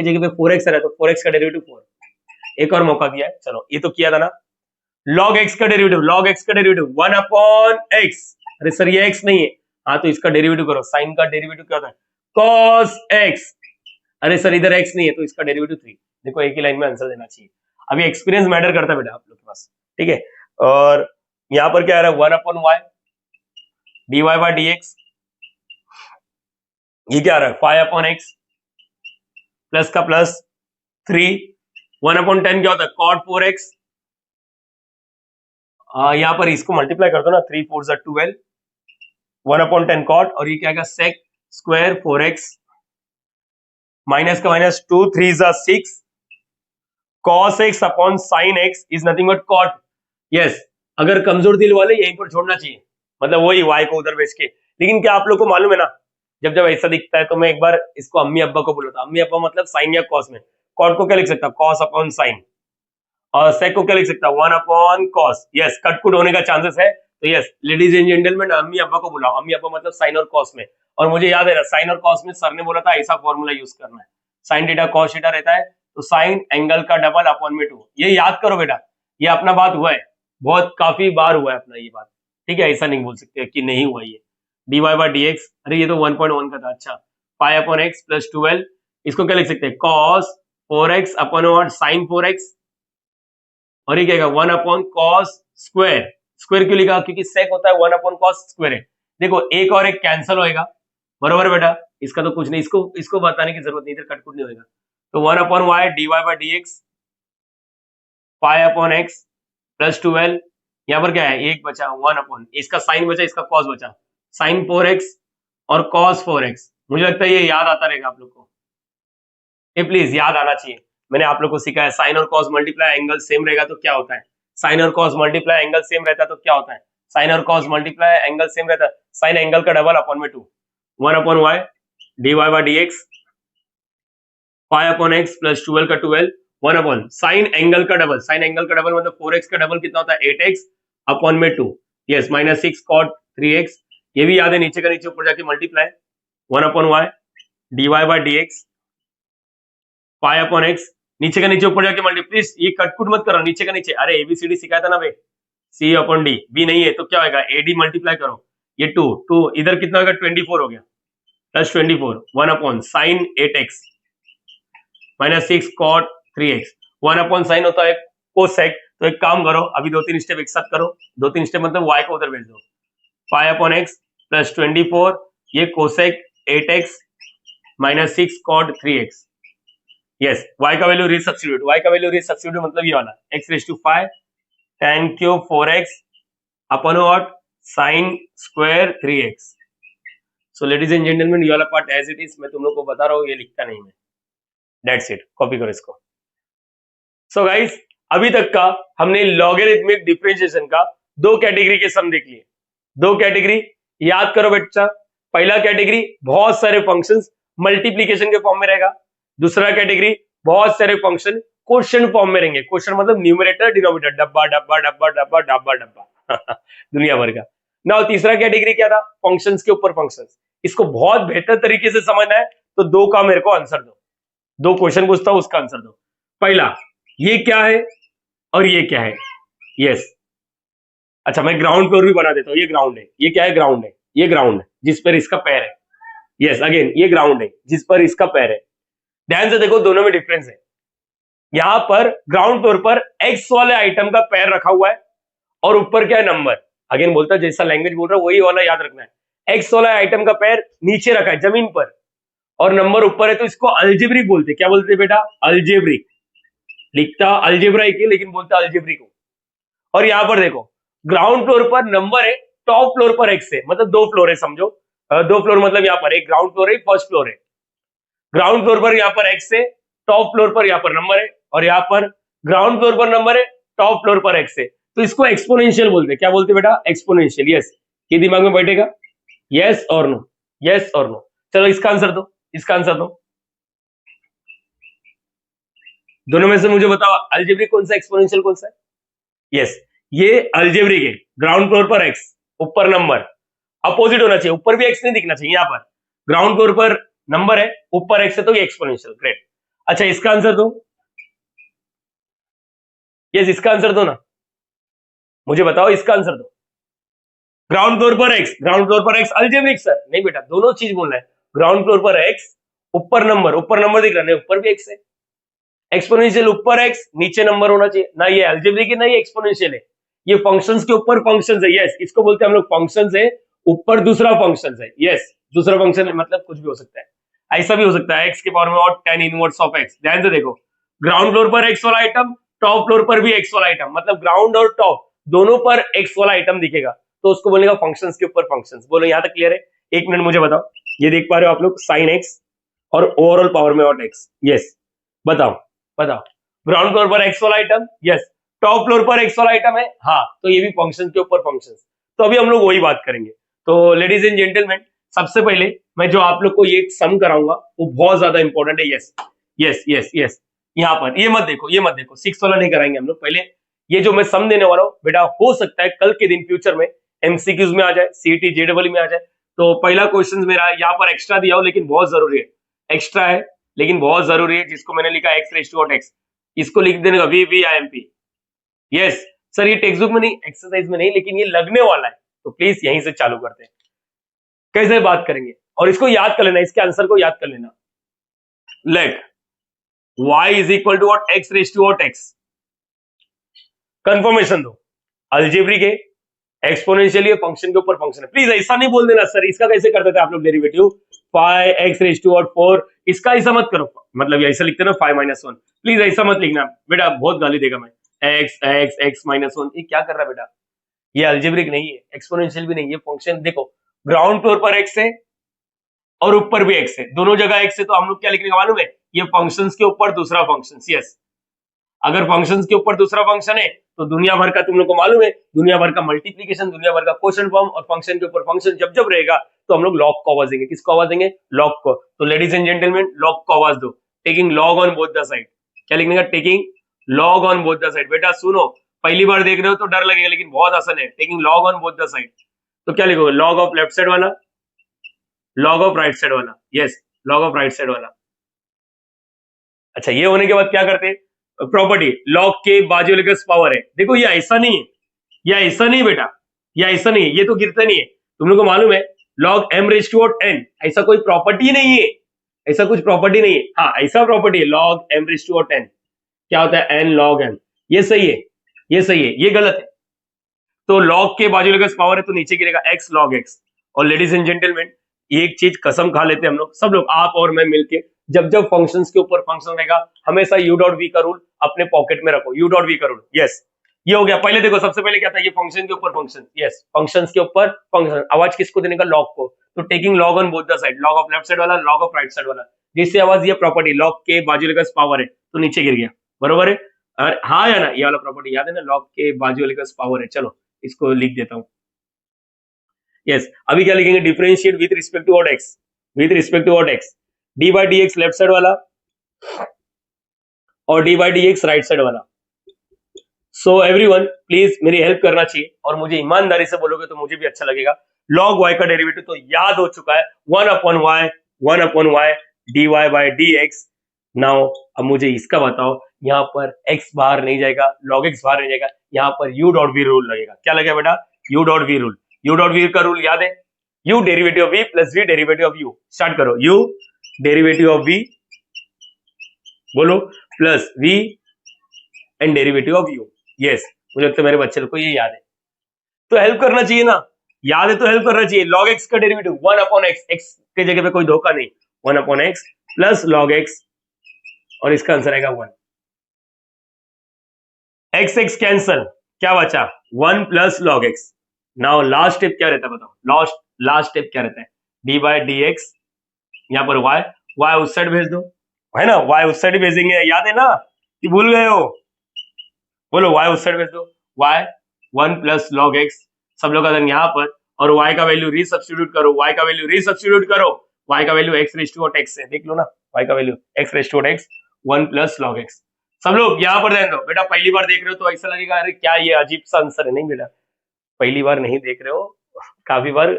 जगह पे 4x आ रहा है, तो 4x का डेरिवेटिव 4। एक और मौका दिया है, चलो ये तो किया था ना। log x का डेरिवेटिव, log x का डेरिवेटिव 1/x, अरे सर ये x नहीं है, हाँ तो इसका डेरिवेटिव करो, साइन का डेरिवेटिव क्या होता है, cos x, अरे सर इधर x नहीं है तो इसका डेरिवेटिव 3। देखो एक ही लाइन में आंसर देना चाहिए, अभी एक्सपीरियंस मैटर करता है बेटा आप लोग के पास, ठीक है। और यहाँ पर क्या आ रहा है, 1/y dy/dx, ये क्या आ रहा है, 5/x प्लस का प्लस 3, 1/10 क्या होता है, cot 4x, यहाँ पर इसको मल्टीप्लाई कर दो ना, 3 4 12, 1/10 cot, और ये क्या आएगा, sec स्क्वायर 4x, माइनस का minus 2 3 6, cos x upon sin x is nothing but cot। Yes, अगर कमजोर दिल वाले यहीं पर छोड़ना चाहिए, मतलब वही y को उधर बेच के। लेकिन क्या आप लोग को मालूम है ना, जब जब ऐसा दिखता है तो मैं एक बार इसको अम्मी अब्बा को बोलता, अम्मी अब्बा मतलब साइन या कॉस में, कॉट को क्या लिख सकता, कॉस अपॉन साइन, और सेक को क्या लिख सकता, 1/cos। यस, कटकुट होने का चांसेस है, तो यस लेडीज एंड जेंटलमैन अम्मी अब्बा को बुलाओ, अम्मी अब्बा मतलब साइन और कॉस में। और मुझे याद है ना, साइन और कॉस में सर ने बोला था ऐसा फॉर्मूला यूज करना है, साइन थीटा कॉस थीटा रहता है, तो साइन एंगल का डबल अपॉन में 2, ये याद करो बेटा, ये अपना बात हुआ है, बहुत काफी बार हुआ है अपना ये बात, ठीक है, ऐसा नहीं बोल सकते कि नहीं हुआ ये। dy/dx, अरे ये तो 1.1 का था, अच्छा, π/x प्लस 12, इसको क्या लिख सकते हैं, cos 4x upon what, sin 4x, और ये क्या 1/cos स्क्वायर, स्क्वायर क्यों लिखा, क्योंकि सेक होता है 1/cos स्क्वायर है। देखो एक और एक कैंसिल होएगा, बरोबर बेटा, इसका तो कुछ नहीं, इसको बताने की जरूरत नहीं, इधर कटकुट नहीं होगा, तो 1/y dy/dx π/x प्लस 12, यहाँ पर क्या है, एक बचा 1/, इसका साइन बचा, इसका कॉस बचा, साइन 4x और कॉस 4x। मुझे लगता है ये याद आता रहेगा आप लोग को, ये प्लीज याद आना चाहिए, मैंने आप लोग को सिखाया, साइन और कॉस मल्टीप्लाई एंगल सेम रहेगा तो क्या होता है, साइन और कॉस मल्टीप्लाई एंगल सेम रहता है तो क्या होता है, साइन और कॉस मल्टीप्लाई एंगल सेम रहता है, साइन एंगल का डबल अपॉन में 2, 1/y dy/dx π/x प्लस 12 का 12, 1/, साइन एंगल का डबल, साइन एंगल का डबल मतलब 4x का डबल कितना होता है, 8x अपॉन में 2, यस माइनस 6 cot 3x, ये भी याद है, नीचे का नीचे ऊपर जाके मल्टीप्लाई, 1/y dy/dx π/x, नीचे का नीचे ऊपर जाके मल्टीप्लाई, प्लीज ये कटकुट मत करो, नीचे का नीचे, अरे एबीसीडी सिखाया था ना बे, c/d, b नहीं है तो क्या होगा, ad मल्टीप्लाई करो, ये 2 इधर कितना होगा, 24 हो गया, plus 24, 1/ sin 8x minus 6 cot 3x, 1/ sin होता है कोसेक, तो एक काम करो, अभी 2-3 स्टेप एक साथ करो, 2-3 स्टेप मतलब y को उधर भेज दो, π/x प्लस 24, ये cosec 8x minus 6 cot 3x, yes, y का वैल्यू रीसब्स्टिट्यूट, y का वैल्यू रीसब्स्टिट्यूट मतलब ये वाला, x⁵ tan cube 4x upon what, sin square 3x। So ladies and gentleman, ये वाला पार्ट एज इट इज मैं तुम लोग को बता रहा हूँ, ये लिखता नहीं मैं, दैट्स इट, कॉपी करो इसको। सो गाइस, अभी तक का हमने लॉगरिथमिक डिफरेंशिएशन का 2 कैटेगरी के सम देख लिए, 2 कैटेगरी याद करो बच्चा, पहला कैटेगरी बहुत सारे फंक्शंस मल्टीप्लिकेशन के फॉर्म में रहेगा, दूसरा कैटेगरी बहुत सारे फंक्शन क्वेश्चन फॉर्म में रहेंगे, क्वेश्चन मतलब न्यूमरेटर डिनोमिनेटर, डब्बा डब्बा डब्बा डब्बा डब्बा डब्बा दुनिया भर का। ना तीसरा कैटेगरी क्या था, फंक्शंस के ऊपर फंक्शंस, इसको बहुत बेहतर तरीके से समझना है तो 2 का मेरे को आंसर दो, 2 क्वेश्चन पूछता हूं उसका आंसर दो। पहला, ये क्या है और ये क्या है, यस, अच्छा मैं ग्राउंड फ्लोर भी बना देता हूं, ये ग्राउंड है, ये क्या है, ग्राउंड है, ये ग्राउंड है जिस पर इसका पैर है, यस अगेन ये ग्राउंड है जिस पर इसका पैर है। ध्यान से देखो दोनों में डिफरेंस है, यहां पर ग्राउंड फ्लोर पर एक्स वाले आइटम का पैर रखा हुआ है और ऊपर क्या है नंबर। अगेन बोलता है जैसा लैंग्वेज बोल रहा है वही वाला याद रखना है। एक्स वाला आइटम का पैर नीचे रखा है जमीन पर और नंबर ऊपर है तो इसको अलजेब्रिक बोलते हैं। क्या बोलते हैं बेटा? अलजेब्रिक। लिखता अलजेब्राइक है लेकिन बोलता अलजेब्रिक को। और यहां पर देखो ग्राउंड फ्लोर पर नंबर है, टॉप फ्लोर पर एक्स है, मतलब दो फ्लोर है समझो। दो फ्लोर मतलब यहाँ पर एक ग्राउंड फ्लोर है, फर्स्ट फ्लोर है। ग्राउंड फ्लोर पर यहाँ पर एक्स है, टॉप फ्लोर पर यहाँ पर नंबर है, और यहाँ पर ग्राउंड फ्लोर पर नंबर है, टॉप फ्लोर पर एक्स है। तो इसको एक्सपोनेंशियल बोलते हैं। क्या बोलते हैं बेटा? एक्सपोनेंशियल। यस, ये दिमाग में बैठेगा। यस और नो, यस और नो। चलो इसका आंसर दो, इसका आंसर दो। दोनों में से मुझे बताओ अलजेब्रिक कौन सा, एक्सपोनेंशियल कौन सा है? यस, ये अलजेब्रिक है। ग्राउंड फ्लोर पर एक्स, ऊपर नंबर, अपोजिट होना चाहिए, ऊपर भी एक्स नहीं दिखना चाहिए। यहाँ पर ग्राउंड फ्लोर पर नंबर है, ऊपर एक्स है, तो ये एक्सपोनेंशियल। ग्रेट। अच्छा इसका आंसर दो। यस, इसका आंसर दो ना, मुझे बताओ इसका आंसर दो। ग्राउंड फ्लोर पर एक्स, ग्राउंड फ्लोर पर एक्स अलजेब्रिक सर? नहीं बेटा, दोनों चीज बोलना है। ग्राउंड फ्लोर पर एक्स, ऊपर नंबर दिख रहा है, ऊपर भी एक्स है। एक्सपोनेंशियल ऊपर एक्स, नीचे नंबर होना चाहिए ना। ये अलजेब्रिक है ना ये एक्सपोनेंशियल है। ये फंक्शंस के ऊपर फंक्शंस है। यस, इसको बोलते हैं हम लोग फंक्शंस है, ऊपर दूसरा फंक्शंस है। यस, दूसरा फंक्शन है मतलब कुछ भी हो सकता है। ऐसा भी हो सकता है एक्स के पावर में और tan इनवर्स ऑफ एक्स। ध्यान से देखो, ग्राउंड फ्लोर पर एक्स वाला आइटम, टॉप फ्लोर पर भी एक्स वाला आइटम, मतलब ग्राउंड और टॉप दोनों पर एक्स वाला आइटम दिखेगा, तो उसको बोलेगा फंक्शंस के ऊपर फंक्शंस। बोलो यहां तक क्लियर है? एक मिनट मुझे बताओ, ये देख पा रहे हो आप लोग साइन एक्स और ओवरऑल पावर में और एक्स। यस, बताओ बताओ। ग्राउंड फ्लोर पर एक्स वाला आइटम, यस। टॉप फ्लोर पर एक्स वाला आइटम है, हाँ, तो ये भी फंक्शन के ऊपर फंक्शन। तो अभी हम लोग वही बात करेंगे। तो लेडीज एंड जेंटलमैन, सबसे पहले मैं जो आप लोग को ये सम कराऊंगा वो बहुत ज्यादा इंपॉर्टेंट है। यस यस यस यस, यहाँ पर ये मत देखो, ये मत देखो, सिक्स वाला नहीं कराएंगे हम लोग। पहले ये जो मैं सम देने वाला हूँ बेटा, हो सकता है कल के दिन फ्यूचर में एमसीक्यूज में आ जाए, सीईटी जेडबल में आ जाए। तो पहला क्वेश्चन मेरा यहाँ पर एक्स्ट्रा दिया हो, लेकिन बहुत जरूरी है। एक्स्ट्रा है लेकिन बहुत जरूरी है, जिसको मैंने लिखा एक्स रेज टू एक्स, इसको लिख देने का V V I M P. Yes sir, ये टेक्स्ट बुक में नहीं, एक्सरसाइज में नहीं, लेकिन ये लगने वाला है, तो प्लीज यहीं से चालू करते हैं। कैसे बात करेंगे और इसको याद कर लेना, इसके आंसर को याद कर लेना। Let y is equal to what? X raise to X. Confirmation दो, अलजेब्रिक है, एक्सपोनेंशियल है, फंक्शन के ऊपर फंक्शन है। प्लीज ऐसा नहीं बोल देना सर, इसका कैसे करते थे आप लोग derivative, five X raise to 4, इसका ऐसा मत करो, मतलब ऐसा लिखते ना 5-1। प्लीज ऐसा मत लिखना बेटा, बहुत गाली देगा मैं। एक्स एक्स एक्स -1, ये क्या कर रहा है बेटा? ये अलजेब्रिक नहीं है, एक्सपोनेंशियल भी नहीं, ये फंक्शन। देखो ग्राउंड फ्लोर पर एक्स है और ऊपर भी एक्स है, दोनों जगह एक्स है, तो हम लोग क्या लिखने का मालूम है? ये फंक्शंस के ऊपर दूसरा फंक्शन। यस, अगर फंक्शंस के ऊपर दूसरा फंक्शन है तो दुनिया भर का, तुम लोग को मालूम है, दुनिया भर का मल्टीप्लीकेशन, दुनिया भर का क्वेश्चन फॉर्म और फंक्शन के ऊपर फंक्शन जब जब रहेगा तो हम लोग लॉग को आवाज देंगे। किसको आवाज देंगे? लॉग को। तो लेडीज एंड जेंटलमैन, लॉग को आवाज दो। Taking log on both the side. क्या लिखने का? Taking log on both the side. बेटा सुनो, पहली बार देख रहे हो तो डर लगेगा, लेकिन बहुत आसान है। Taking log on both the side, तो क्या लिखोगे? लॉग ऑफ लेफ्ट साइड वाला, लॉग ऑफ राइट साइड वाला। Yes, log of right side वाला। अच्छा, ये होने के बाद क्या करते हैं? प्रॉपर्टी लॉग के बाजू लेकर पावर है। देखो ये ऐसा नहीं है, ये ऐसा नहीं बेटा, ये ऐसा नहीं है, ये तो गिरता नहीं है। तुम लोग को मालूम है log M raise to N, ऐसा कोई प्रॉपर्टी नहीं है, ऐसा कुछ प्रॉपर्टी नहीं है। हाँ, ऐसा प्रॉपर्टी है log M raise to N. क्या होता है? N log M. ये सही है, ये सही है, ये गलत है। तो लॉग के बाजू लेकर पावर है तो नीचे गिरेगा एक्स लॉग एक्स। और लेडीज एंड जेंटलमैन, एक चीज कसम खा लेते हैं हम लोग, सब लोग, आप और मैं मिलके, जब जब फंक्शंस के ऊपर फंक्शन रहेगा हमेशा यू डॉट वी का रूल अपने पॉकेट में रखो। यू डॉट वी का रूल। यस, ये हो गया। पहले देखो, सबसे पहले क्या था? ये फंक्शन के ऊपर फंक्शन। यस, फंक्शंस के ऊपर फंक्शन। आवाज किसको देने का? लॉग को। तो taking log on both the side, log of left side वाला, लॉग ऑफ राइट साइड वाला। जिससे आवाज ये प्रॉपर्टी लॉग के बाजू लेकर पावर है तो नीचे गिर गया, बरोबर है? हाँ या ना? ये वाला प्रॉपर्टी याद है ना, लॉग के बाजू लेकर पावर है। चलो इसको लिख देता हूं। यस, अभी क्या लिखेंगे? Differentiate with respect to X, with respect to X, D by D X left side वाला और D by D X right side वाला। सो एवरीवन प्लीज मेरी हेल्प करना चाहिए, और मुझे ईमानदारी से बोलोगे तो मुझे भी अच्छा लगेगा। लॉग वाई का डेरिवेटिव तो याद हो चुका है, 1/y dy by D x. Now अब मुझे इसका बताओ, यहाँ पर x बाहर नहीं जाएगा, log x बाहर नहीं जाएगा, यहाँ पर u डॉट v रूल लगेगा। क्या लगेगा बेटा? u dot v rule. u dot v का रूल याद है? u derivative of v plus v derivative of u। Start करो, u डेरिवेटिव ऑफ v, बोलो, plus v and derivative of u। Yes, मुझे लगता है मेरे बच्चे को ये याद है। तो हेल्प करना चाहिए ना, याद है तो हेल्प करना चाहिए। log x का डेरिवेटिव 1 अपॉन एक्स, एक्स के जगह पे कोई धोखा नहीं, 1 upon x plus log x, और इसका आंसर आएगा 1। एक्स एक्स कैंसल, क्या बचा 1 plus log x। Now last step क्या रहता है बताओ, लास्ट स्टेप क्या रहता है, डी बाई डी एक्स, यहाँ पर y उस साइड भेज दो, है ना, y उस साइड भेजेंगे, याद है ना कि भूल गए हो, बोलो y उस साइड भेज दो, y 1 प्लस log x, सब लोग अगर यहाँ पर, और y का वैल्यू रीसब्स्टिट्यूट करो, y का वैल्यू रीसब्स्टिट्यूट करो, y का value x raise to x है, देख लो ना, y का value x raise to x 1 plus log x। सब लोग यहाँ पर ध्यान दो, बेटा पहली बार देख रहे हो तो ऐसा लगेगा अरे क्या ये अजीब सा आंसर है, नहीं बेटा पहली बार नहीं देख रहे हो, काफी बार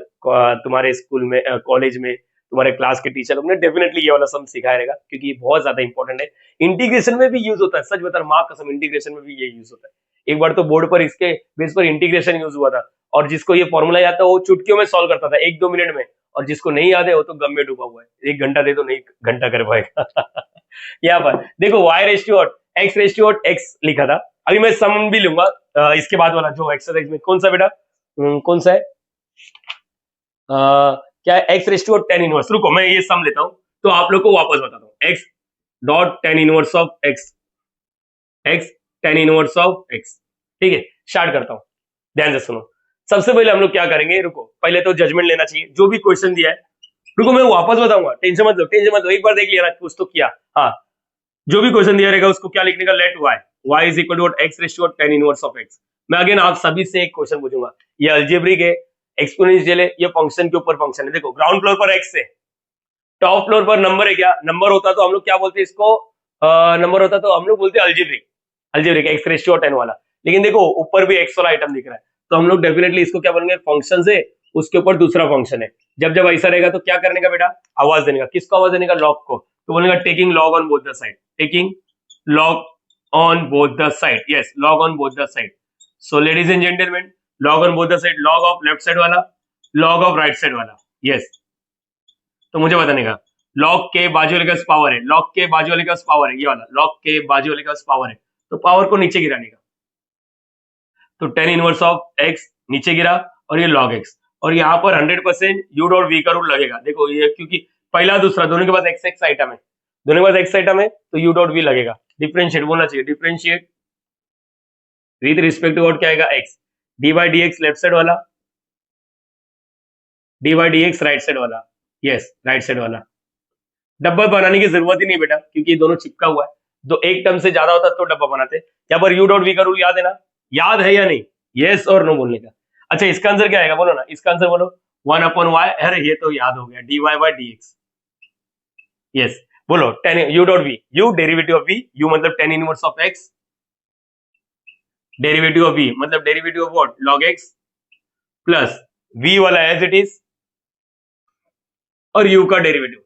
तुम्हारे स्कूल में कॉलेज में तुम्हारे क्लास के टीचर लोग ने डेफिनेटली ये वाला सम सिखाया रहेगा, क्योंकि ये बहुत ज्यादा इंपॉर्टेंट है, इंटीग्रेशन में भी यूज होता है, सच बता माँ कसम इंटीग्रेशन में भी ये यूज होता है। एक बार तो बोर्ड पर इसके बेस पर इंटीग्रेशन यूज हुआ था, और जिसको ये फॉर्मूला याद था वो चुटकियों में सॉल्व करता था 1-2 मिनट में, और जिसको नहीं याद है वो तो गम में डूबा हुआ है, 1 घंटा दे तो नहीं घंटा कर पाएगा। यहाँ पर देखो y raise to x raise to x लिखा था, अभी मैं सम भी लूंगा इसके बाद वाला जो एक्सरसाइज में, कौन सा बेटा कौन सा है, क्या है, x raise to tan inverse, रुको मैं ये सम लेता हूं तो आप लोग को वापस बताता हूं, x dot tan inverse of x tan inverse of x, ठीक है स्टार्ट करता हूं, ध्यान से सुनो। सबसे पहले हम लोग क्या करेंगे, रुको पहले तो जजमेंट लेना चाहिए, जो भी क्वेश्चन दिया है, रुको मैं वापस बताऊंगा, टेंशन मत लो, एक बार देख लिया ना कुछ तो किया, हाँ जो भी क्वेश्चन दिया रहेगा उसको क्या लिखने का, let y is equal to x raise to tan inverse of x। मैं अगेन आप सभी से एक क्वेश्चन पूछूंगा, ये अलजेब्रिक है, एक्सपोनेंशियल है, ये फंक्शन के ऊपर फंक्शन है, देखो ग्राउंड फ्लोर पर x है, टॉप फ्लोर पर नंबर है, क्या नंबर होता तो हम लोग क्या बोलते इसको, नंबर होता तो हम लोग बोलते algebraic x raise to tan वाला, लेकिन देखो ऊपर भी x वाला आइटम दिख रहा है, तो हम लोग डेफिनेटली इसको क्या बोलेंगे, फंक्शन से उसके ऊपर दूसरा फंक्शन है, जब जब ऐसा रहेगा तो क्या करने का बेटा, आवाज देने का, किसको आवाज देने का, लॉग को, तो बोलेगा taking log on both the side, taking log on both the side, yes log on both the side, so ladies and gentlemen log on both the side, log of left side वाला, log of right side वाला, yes तो मुझे बताने का, log के बाजू वाले का पावर है, log के बाजू वाले का पावर है, ये वाला log के बाजू वाले का पावर है, तो पावर को नीचे गिराने का, तो tan इनवर्स ऑफ x नीचे गिरा, और ये log x, और यहाँ पर 100% u डॉट v का रूल लगेगा, देखो ये क्योंकि पहला दूसरा दोनों के पास x आइटम है, दोनों के पास x आइटम है तो u डॉट v लगेगा, डिफरेंशिएट बोलना चाहिए, डिफरेंशिएट विद रिस्पेक्ट टू क्या आएगा x, D by D X left side वाला, D by D X right side वाला, यस राइट साइड वाला, डब्बा बनाने की जरूरत ही नहीं बेटा, क्योंकि ये दोनों चिपका हुआ है, तो एक टर्म से ज्यादा होता तो डब्बा बनाते, यहाँ पर u डॉट v का रूल याद है ना, याद है या नहीं, यस और नो बोलने का। अच्छा इसका आंसर क्या आएगा बोलो ना, इसका आंसर बोलो 1 अपॉन y, अरे ये तो याद हो गया, dy by D x, yes बोलो tan u dot v, u derivative of v, u मतलब tan inverse of x, derivative of v मतलब derivative of what, log x plus v वाला एज इट इज, और u का derivative,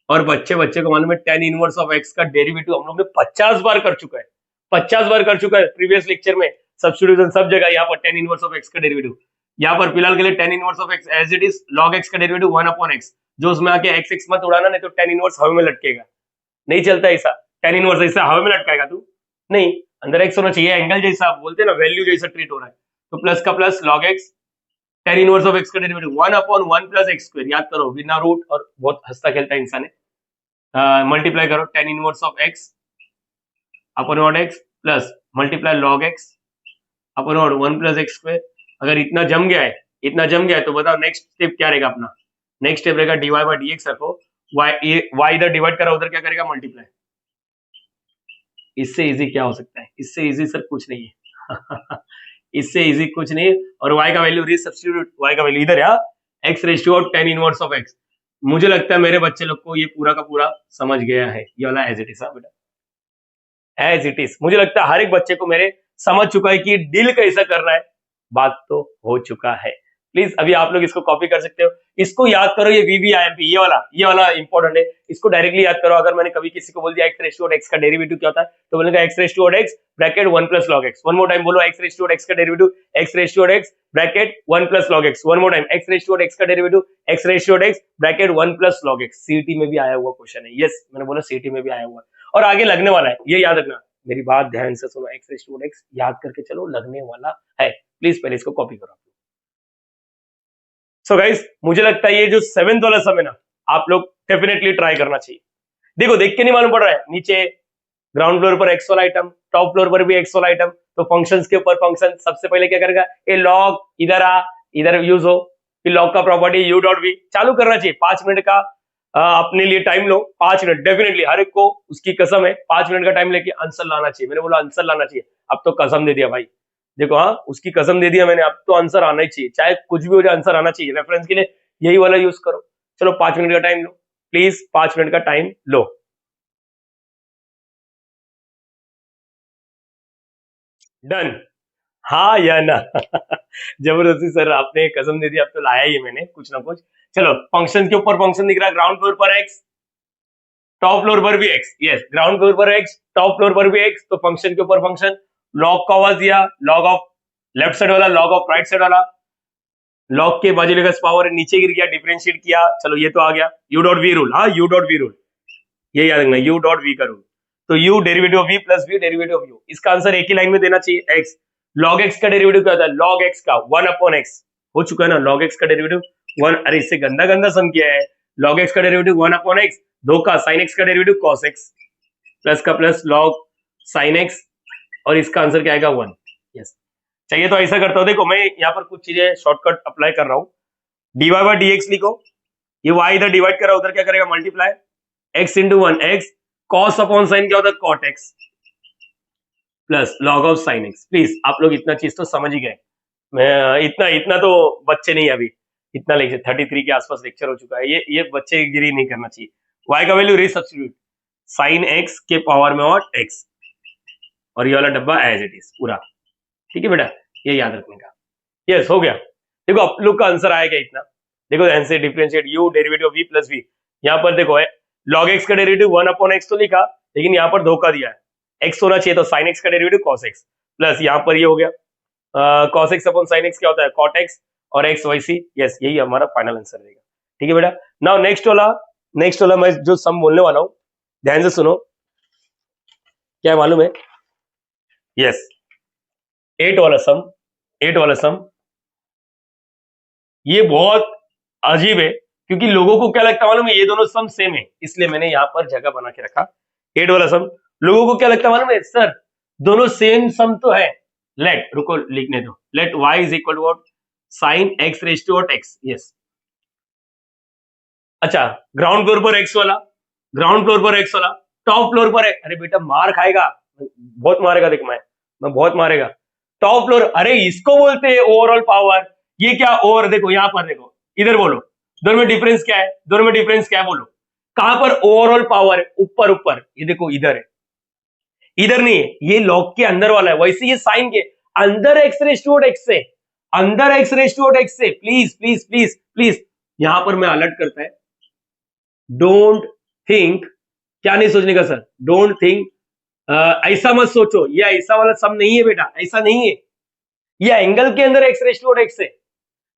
और बच्चे को मालूम है tan इनवर्स ऑफ x का डेरिवेटिव हम लोग ने 50 बार कर चुका है, 50 बार कर चुका है प्रीवियस लेक्चर में, सब्स्टिट्यूशन सब जगह, यहाँ पर tan इनवर्स ऑफ x का डेरिवेटिव, यहाँ पर फिलहाल के लिए tan inverse of x as it is, log x का डेरिवेटिव 1 अपॉन x, जो उसमें आके x मत उड़ाना, नहीं तो tan इनवर्स हवा में लटकेगा, नहीं चलता ऐसा, tan इनवर्स ऐसा हवा में लटकाएगा तू, नहीं अंदर x होना चाहिए, एंगल जैसा बोलते हैं ना, वैल्यू जैसा ट्रीट हो रहा है, तो प्लस का plus log x, tan inverse of x का derivative 1 upon 1 plus x square, याद करो बिना रूट, और बहुत हंसता खेलता इंसान है, मल्टीप्लाई करो tan inverse of x upon not x plus multiply log x upon not 1 plus x square, अगर इतना जम गया है तो बताओ नेक्स्ट स्टेप क्या रहेगा अपना, नेक्स्ट स्टेप रहेगा dy बाई डी एक्स रखो, y इधर डिवाइड करा, उधर क्या करेगा मल्टीप्लाई, इससे इजी क्या हो सकता है, इससे इजी सर कुछ नहीं है इससे इजी कुछ नहीं है, और y का वैल्यू रीसब्स्टिट्यूट, y का वैल्यू इधर है, x raise to tan inverse of x, मुझे लगता है मेरे बच्चे लोग को ये पूरा का पूरा समझ गया है, ये वाला एज इट इज, बेटा एज इट इज, मुझे लगता है हर एक बच्चे को मेरे समझ चुका है कि डील कैसा करना है, बात तो हो चुका है। प्लीज अभी आप लोग इसको कॉपी कर सकते हो, इसको याद करो, ये VVIMP ये वाला इंपॉर्टेंट है, इसको डायरेक्टली याद करो। अगर मैंने कभी किसी को बोल दिया x रेज़ टू x का डेरिवेटिव क्या होता है, तो बोलेगा x raise to x bracket 1 plus log x, one more time बोलो x रेज़ टू x का derivative x raise to x bracket 1 plus log x, one more time x raise to x का derivative x raise to x bracket 1 plus log x, CET में भी आया हुआ question है, yes मैंने बोला CET में भी आया हुआ है, और आगे लगने वाला है, ये याद रखना, मेरी बात ध्यान से सुनो, x रेज़ टू x याद करके चलो, लगने वाला है, प्लीज पहले इसको कॉपी करो। सो गाइस मुझे लगता है ये जो 7th वाला सम है ना, आप लोग डेफिनेटली ट्राई करना चाहिए। देखो देख के नहीं मालूम पड़ रहा है, नीचे ग्राउंड फ्लोर पर एक्स वाला आइटम, टॉप फ्लोर पर भी एक्स वाला आइटम, तो फंक्शंस के ऊपर फंक्शन सबसे पहले क्या करेगा, ये लॉग इधर आ, इधर यूज हो, फिर लॉग का प्रॉपर्टी यू डॉट वी चालू करना चाहिए। 5 मिनट का अपने लिए टाइम लो, 5 मिनट डेफिनेटली, हर एक को उसकी कसम है 5 मिनट का टाइम लेके आंसर लाना चाहिए। मैंने बोला आंसर लाना चाहिए, अब तो कसम दे दिया भाई, देखो हाँ उसकी कसम दे दिया मैंने, अब तो आंसर आना ही चाहिए, चाहे कुछ भी हो जाए आंसर आना चाहिए। रेफरेंस के लिए यही वाला यूज करो। चलो 5 मिनट का टाइम लो, प्लीज 5 मिनट का टाइम लो। डन, हाँ या ना? जबरदस्ती सर, आपने कसम दे दी, अब तो लाया ही है मैंने कुछ ना कुछ। चलो फंक्शन के ऊपर फंक्शन दिख रहा है, ग्राउंड फ्लोर पर एक्स, टॉप फ्लोर पर भी एक्स, यस ग्राउंड फ्लोर पर एक्स, टॉप फ्लोर पर भी एक्स, तो फंक्शन के ऊपर फंक्शन। लॉग का आवाज दिया, लॉग ऑफ लेफ्ट साइड वाला, लॉग ऑफ राइट साइड वाला, लॉग के बाजू लेकर पावर नीचे गिर गया, डिफरेंशिएट किया, चलो ये तो आ गया। यू डॉट वी रूल, हाँ यू डॉट वी रूल, ये याद रखना, यू डॉट वी का रूल। तो U derivative of V plus V derivative of U, इसका आंसर एक ही लाइन में देना चाहिए, एक्स। लॉग एक्स का डेरिवेटिव क्या होता है, लॉग एक्स का 1/x हो चुका है ना, लॉग एक्स का डेरिवेटिव 1, अरे इससे गंदा गंदा सम किया है। लॉग एक्स का डेरिवेटिव 1/x, दो का साइन एक्स का डेरिवेटिव कॉस एक्स, प्लस का प्लस लॉग साइन एक्स, और इसका आंसर क्या आएगा 1। यस चाहिए तो ऐसा करता हूं, देखो मैं यहाँ पर कुछ चीजें शॉर्टकट अप्लाई कर रहा हूँ। dy बाई डी एक्स लिखो, ये y इधर डिवाइड कर रहा है, उधर क्या करेगा multiply, x into 1x, cos upon sine क्या होता है cot X, plus log of sine X. Please आप लोग इतना चीज तो समझ ही गए, मैं इतना इतना तो बच्चे नहीं, अभी इतना लेक्चर 33 के आसपास लेक्चर हो चुका है, ये बच्चे गिरी नहीं करना चाहिए। y का वैल्यू रीसब्स्टिट्यूट, साइन एक्स के पावर में और x, और ये वाला डब्बा एज इट इज पूरा, ठीक है बेटा, ये याद रखने का। यस हो गया, देखो आप लोग का आंसर आएगा इतना। देखो answer differentiate U derivative of v plus V, यहाँ पर देखो है log x का डेरिवेटिव 1/x तो लिखा, लेकिन यहाँ पर धोखा दिया है, x होना चाहिए तो sin x का डेरिवेटिव cos x, प्लस यहाँ पर ये हो गया cos x upon sin x क्या होता है cot x, और x y c, यस यही हमारा फाइनल आंसर रहेगा। ठीक है बेटा, नाउ नेक्स्ट वाला मैं जो सम बोलने वाला हूँ, ध्यान से सुनो, क्या है मालूम है, यस 8 वाला सम ये बहुत अजीब है, क्योंकि लोगों को क्या लगता है मालूम है, ये दोनों सम सेम है, इसलिए मैंने यहाँ पर जगह बना के रखा 8 वाला सम। लोगों को क्या लगता है मालूम है, सर दोनों सेम सम तो है, लेट रुको लिखने दो, let y is equal to what, sine x raise to what x, yes. अच्छा ग्राउंड फ्लोर पर x वाला, ग्राउंड फ्लोर पर x वाला, टॉप फ्लोर पर अरे बेटा मार खाएगा, बहुत मारेगा, देख मैं बहुत मारेगा। टॉप फ्लोर, अरे इसको बोलते हैं ओवरऑल पावर, ये क्या ओवर, देखो यहाँ पर देखो, इधर बोलो, दोनों में डिफरेंस क्या है, दोनों में डिफरेंस क्या है बोलो, कहां पर ओवरऑल पावर है, ऊपर ऊपर, ये देखो इधर है, इधर नहीं है, ये लॉग के अंदर वाला है, वैसे ये साइन के अंदर एक्स रेज टू एक्स से, अंदर एक्स रेज टू एक्स से, प्लीज प्लीज प्लीज प्लीज, यहां पर मैं अलर्ट करता है, डोंट थिंक, क्या नहीं सोचने का सर, डोंट थिंक, ऐसा मत सोचो, ये ऐसा वाला सम नहीं है बेटा, ऐसा नहीं है, ये एंगल के अंदर एक्स रेज टू एक्स है।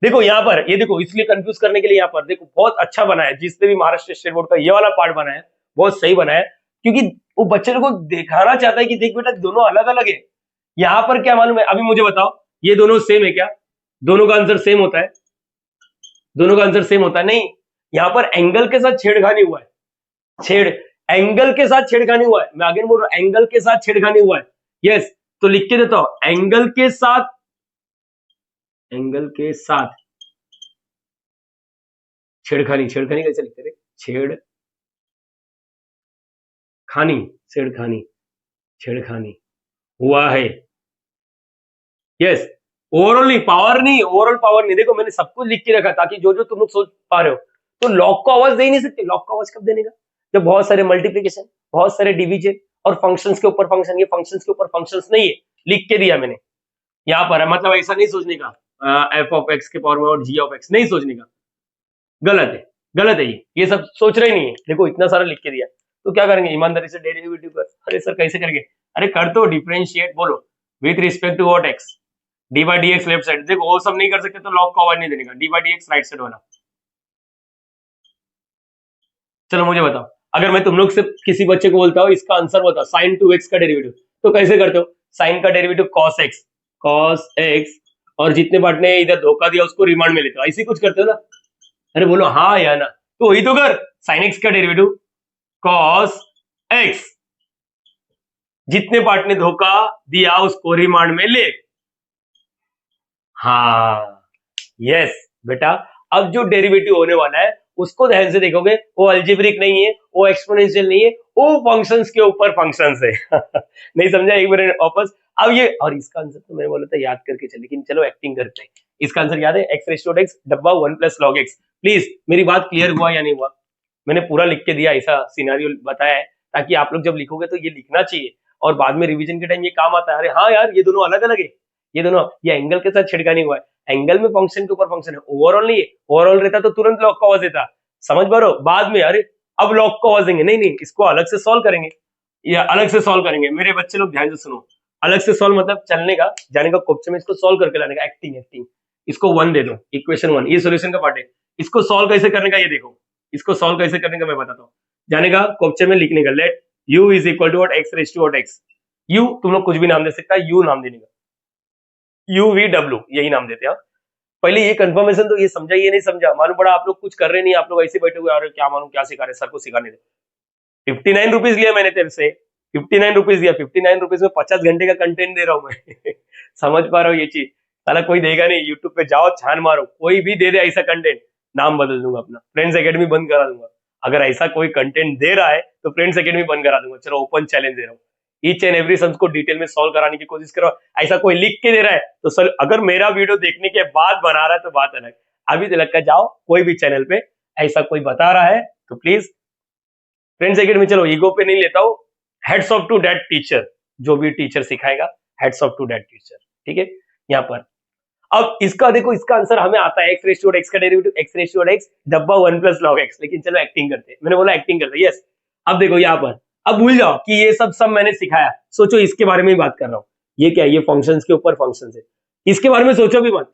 देखो यहाँ पर, ये देखो इसलिए कंफ्यूज करने के लिए यहाँ पर देखो बहुत अच्छा बना है, जिसने भी महाराष्ट्र स्टेट बोर्ड का ये वाला पार्ट बनाया है बहुत सही बना है, क्योंकि वो बच्चे को दिखाना चाहता है कि देख बेटा दोनों अलग अलग है। यहाँ पर क्या मालूम है, अभी मुझे बताओ ये दोनों सेम है क्या, दोनों का आंसर सेम होता है, दोनों का आंसर सेम होता है नहीं, यहाँ पर एंगल के साथ छेड़खानी हुआ है, एंगल के साथ छेड़खानी हुआ है, मैं आगे बोल रहा हूं एंगल के साथ छेड़खानी हुआ है, यस। तो लिख के देता हूं एंगल के साथ, एंगल के साथ छेड़खानी, छेड़खानी कैसे लिखते थे, छेड़खानी, छेड़खानी, छेड़खानी हुआ है, यस। ओवरऑल नहीं, पावर नहीं, ओवरऑल पावर नहीं, देखो मैंने सब कुछ लिख के रखा ताकि जो जो तुम लोग सोच पा रहे हो, तो लॉग को आवाज दे ही नहीं सकते, लॉग को आवाज कब देने का, जब बहुत सारे मल्टीप्लीकेशन, बहुत सारे डिवीजन और फंक्शंस के ऊपर फंक्शन, ये फंक्शंस के ऊपर फंक्शंस नहीं है, लिख के दिया मैंने यहाँ पर है, मतलब ऐसा नहीं सोचने का एफ ऑफ एक्स के पावर में और जी ऑफ एक्स, नहीं सोचने का, गलत है, गलत है, ये सब सोच रहे नहीं है, देखो इतना सारा लिख के दिया, तो क्या करेंगे ईमानदारी से डेरिवेटिव कर, अरे सर कैसे करेंगे, अरे कर तो डिफरेंशिएट बोलो with respect to what X, D by D X left side, देखो वो सब नहीं कर सकते तो लॉग को आवाज नहीं देने का, D by D X right side वाला। चलो मुझे बताओ, अगर मैं तुम लोग से किसी बच्चे को बोलता हूँ इसका आंसर बताओ साइन 2x का डेरिवेटिव, तो कैसे करते हो, साइन का डेरिवेटिव cos x और जितने पार्ट ने इधर धोखा दिया उसको रिमांड में लेते हो, ऐसे कुछ करते हो ना। अरे बोलो हाँ या ना, तो वही तो कर। साइन एक्स का डेरिवेटिव कॉस एक्स, जितने पार्ट ने धोखा दिया उसको रिमांड में ले। हाँ यस बेटा, अब जो डेरिवेटिव होने वाला है उसको ध्यान से देखोगे, वो अल्जेब्रिक नहीं है, वो एक्सपोनेंशियल नहीं है, वो फंक्शंस के ऊपर फंक्शंस है। नहीं समझा, एक मिनट वापस। अब ये, और इसका आंसर तो मैंने बोला था याद करके चल, लेकिन चलो एक्टिंग करते हैं। इसका आंसर याद है, एक्स रेस टू एक्स डब्बा 1 प्लस लॉग एक्स। प्लीज मेरी बात क्लियर हुआ या नहीं हुआ? मैंने पूरा लिख के दिया, ऐसा सिनेरियो बताया है, ताकि आप लोग जब लिखोगे तो ये लिखना चाहिए और बाद में रिवीजन के टाइम ये काम आता है। अरे हाँ यार, ये दोनों अलग अलग है, ये दोनों, ये एंगल के साथ छिड़कानी हुआ है, एंगल में फंक्शन के ऊपर फंक्शन है, ओवरऑल नहीं है। ओवरऑल रहता तो तुरंत लॉग का आवाज देता, समझ पा रहे हो? बाद में अरे अब लॉग को आवाज देंगे, नहीं नहीं, इसको अलग से सॉल्व करेंगे, या अलग से सॉल्व करेंगे। मेरे बच्चे लोग ध्यान से सुनो, अलग से सॉल्व मतलब चलने का, जाने का, कोप्चे में इसको सॉल्व करके लाने का, एक्टिंग एक्टिंग। इसको 1 दे दो, इक्वेशन 1, ये सॉल्यूशन का पार्ट है। इसको सॉल्व कैसे करने का ये देखो, इसको सॉल्व कैसे करने का मैं बताता हूँ। जाने का कोप्चे में लिखने का, let u is equal to X raise to X. u तुम लोग कुछ भी नाम दे सकता है, u नाम देने का, UVW यही नाम देते हैं। पहले ये कंफर्मेशन तो ये समझा, ये नहीं समझा, मालूम पड़ा आप लोग कुछ कर रहे नहीं, आप लोग ऐसे बैठे हुए, अरे क्या मालूम क्या सिखा रहे, सर को सिखाने दे। 59 रुपीज लिया मैंने तेरे से, 59 रुपीज दिया, 59 रुपीज में 50 घंटे का कंटेंट दे रहा हूं मैं। समझ पा रहा हूँ ये चीज? साला कोई देगा नहीं, यूट्यूब पे जाओ छान मारो, कोई भी दे दे ऐसा कंटेंट, नाम बदल दूंगा अपना, फ्रेंड्स एकेडमी बंद करा दूंगा। अगर ऐसा कोई कंटेंट दे रहा है तो फ्रेंड्स एकेडमी बंद करा दूंगा। चलो ओपन चैलेंज दे रहा हूँ, ईच एंड एवरी सम्स को डिटेल में सॉल्व कराने की कोशिश करो। ऐसा कोई लिख के दे रहा है तो सर, अगर मेरा वीडियो देखने के बाद बना रहा है तो बात अलग। अभी तो लगता जाओ कोई भी चैनल पे ऐसा कोई बता रहा है तो प्लीज फ्रेंड्स एकेडमी, चलो ईगो पे नहीं लेता हूँ, hats off to that teacher, जो भी टीचर सिखाएगा, hats off to that teacher, ठीक है। यहाँ पर अब इसका देखो, इसका आंसर हमें आता है, एक्स रेस टू एक्स का derivative X raise to X डब्बा 1 प्लस लॉग एक्स। लेकिन चलो एक्टिंग करते हैं, मैंने बोला एक्टिंग करते हैं, यस। अब देखो यहाँ पर, अब भूल जाओ कि ये सब मैंने सिखाया, सोचो इसके बारे में ही बात कर रहा हूँ। ये क्या है? ये फंक्शंस के ऊपर फंक्शंस है, इसके बारे में सोचो भी मत,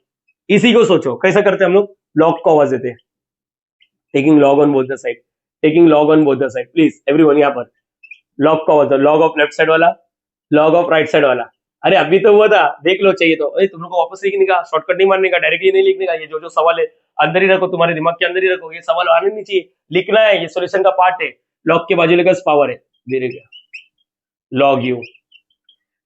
इसी को सोचो। कैसा करते हैं हम लोग? लॉग को आवाज देते हैं, taking log on both the side, taking log on both the side. Please everyone, यहाँ पर लॉग को आवाज दो, लॉग ऑफ लेफ्ट साइड वाला, लॉग ऑफ राइट साइड वाला। अरे अभी तो हुआ था, देख लो, चाहिए तो। अरे तुम लोग को वापस लिखने का, शॉर्टकट नहीं मारने का, डायरेक्टली नहीं लिखने का। ये जो जो सवाल है अंदर ही रखो, तुम्हारे दिमाग के अंदर ही रखो, ये सवाल आने नहीं चाहिए, लिखना है, ये सॉल्यूशन का पार्ट है। लॉग के बाजू लेकर पावर है, धीरे गया लॉग यू।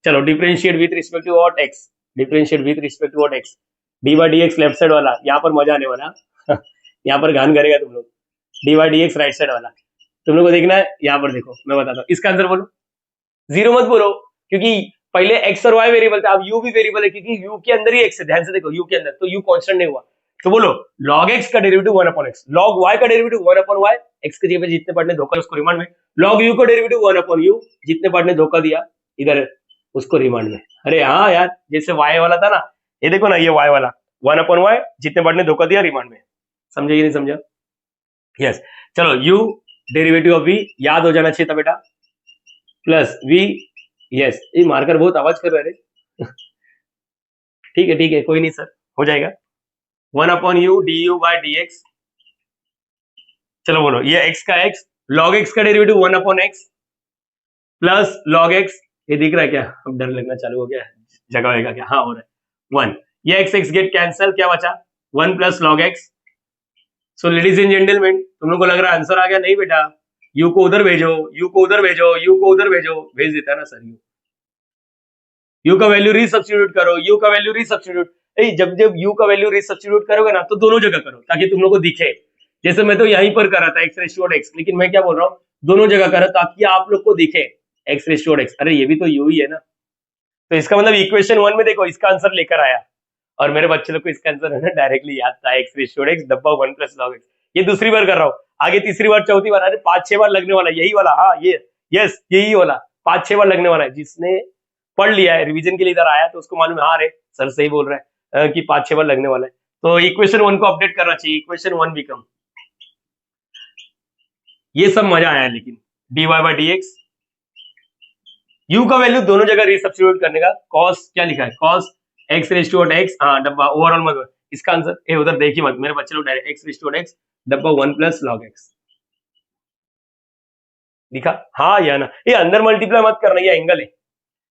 चलो differentiate with respect to what X, differentiate with respect to what X, D by D X left side वाला, यहाँ पर मजा आने वाला। यहाँ पर घान करेगा तुम लोग। D by D X right side वाला तुम लोग को देखना है। यहाँ पर देखो, मैं बताता हूँ इसका आंसर, बोलो जीरो मत बोलो, क्योंकि पहले एक्स और वाई वेरिएबल था, अब यू भी वेरिएबल है, क्योंकि यू के अंदर ही एक्स है। ध्यान से देखो, यू के अंदर, तो यू कांस्टेंट नहीं हुआ। तो बोलो log x का derivative 1 upon x, log y का डेरिवेटिव 1 अपॉन y, x के जगह पे जितने पार्ट ने धोखा उसको रिमांड में, log u का डेरिवेटिव 1 अपॉन u, जितने पार्ट ने धोखा दिया इधर उसको रिमांड में। अरे हाँ यार, जैसे y वाला था ना, ये देखो ना, ये y वाला 1 अपॉन y, जितने पार्ट ने धोखा दिया रिमांड में। समझे ये नहीं समझा? यस। चलो u डेरिवेटिव ऑफ v याद हो जाना चाहिए था बेटा, प्लस v, यस। ये मार्कर बहुत आवाज कर रहे हैं। ठीक है, कोई नहीं सर, हो जाएगा। 1 upon U D you by D x. चलो बोलो, ये x का x, log x का derivative 1 upon x plus log x, ये दिख रहा है क्या? अब डर लगना चालू हो गया, जगह होगा क्या? हाँ हो रहा है 1। ये x गेट कैंसल, क्या बचा? 1 plus log x। So ladies and gentleman, तुम लोग को लग रहा है आंसर आ गया? नहीं बेटा, u को उधर भेजो, u को उधर भेजो, u को उधर भेजो, भेज देता है ना सर। u का वैल्यू रीसब्स्टिट्यूट करो, u का वैल्यू रीसब्स्टिट्यूट। जब जब u का वैल्यू रीसब्स्टिट्यूट करोगे ना, तो दोनों जगह करो, ताकि तुम लोग को दिखे। जैसे मैं तो यहीं पर कर रहा था, एक्स रेस टू एक्स, लेकिन मैं क्या बोल रहा हूँ, दोनों जगह करो ताकि आप लोग को दिखे एक्स रेस टू एक्स। अरे ये भी तो यू ही है ना, तो इसका मतलब इक्वेशन 1 में देखो इसका आंसर लेकर आया, और मेरे बच्चे लोग को इसका आंसर है ना डायरेक्टली याद था, एक्स रेस टू एक्स डब्बा 1 प्लस लॉग एक्स। ये दूसरी बार कर रहा हूँ, आगे तीसरी बार, चौथी बार, अरे 5-6 बार लगने वाला यही वाला। हाँ ये, यस यही वाला 5-6 बार लगने वाला है। जिसने पढ़ लिया है, रिवीजन के लिए इधर आया, तो उसको मालूम है, हाँ रे सर सही बोल रहा है कि 5-6 बार लगने वाला है। तो इक्वेशन 1 को अपडेट करना चाहिए, इक्वेशन 1 बिकम, ये सब मजा आया। लेकिन dy by D x, u का वैल्यू दोनों जगह रीसब्स्टिट्यूट करने का, cos क्या लिखा है, cos x raise to x, हाँ डब्बा ओवरऑल मत, इसका आंसर ए उधर देखिए मत, मेरे बच्चे लोग direct x raise to x डब्बा 1 प्लस log x लिखा, हाँ या ना? ये अंदर मल्टीप्लाई मत करना, ये एंगल है।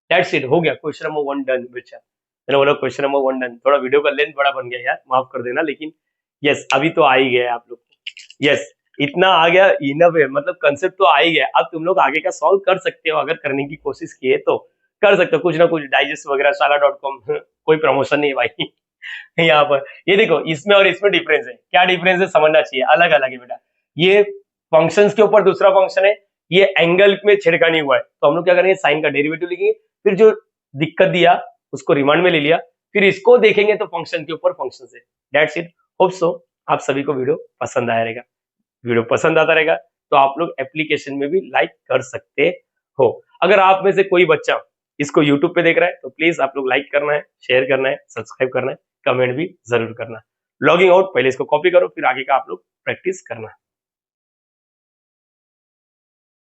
दैट्स इट, हो गया क्वेश्चन नंबर 1 डन बच्चा। मैंने बोला क्वेश्चन नंबर 1 डन। थोड़ा वीडियो का लेंथ बड़ा बन गया यार, माफ कर देना, लेकिन यस अभी तो आ ही गया आप लोग को। यस इतना आ गया इनफ है, मतलब कंसेप्ट तो आ ही गया। अब तुम लोग आगे का सॉल्व कर सकते हो, अगर करने की कोशिश किए तो कर सकते हो कुछ ना कुछ। डाइजेस्ट वगैरह शाला.com कोई प्रमोशन नहीं है भाई यहाँ पर। ये देखो इसमें और इसमें डिफरेंस है, क्या डिफरेंस है समझना चाहिए, अलग अलग है बेटा। ये फंक्शंस के ऊपर दूसरा फंक्शन है, ये एंगल में छेड़खानी हुआ है, तो हम लोग क्या करेंगे, साइन का डेरिवेटिव लिखेंगे, फिर जो दिक्कत दिया उसको रिमांड में ले लिया, फिर इसको देखेंगे तो फंक्शन के ऊपर फंक्शन से। That's it. होप सो आप सभी को वीडियो पसंद आया रहेगा। वीडियो पसंद आता रहेगा तो आप लोग एप्लीकेशन में भी लाइक कर सकते हो। अगर आप में से कोई बच्चा इसको यूट्यूब पे देख रहा है तो प्लीज आप लोग लाइक करना है, शेयर करना है, सब्सक्राइब करना है, कमेंट भी जरूर करना है। लॉगिंग आउट, पहले इसको कॉपी करो, फिर आगे का आप लोग प्रैक्टिस करना।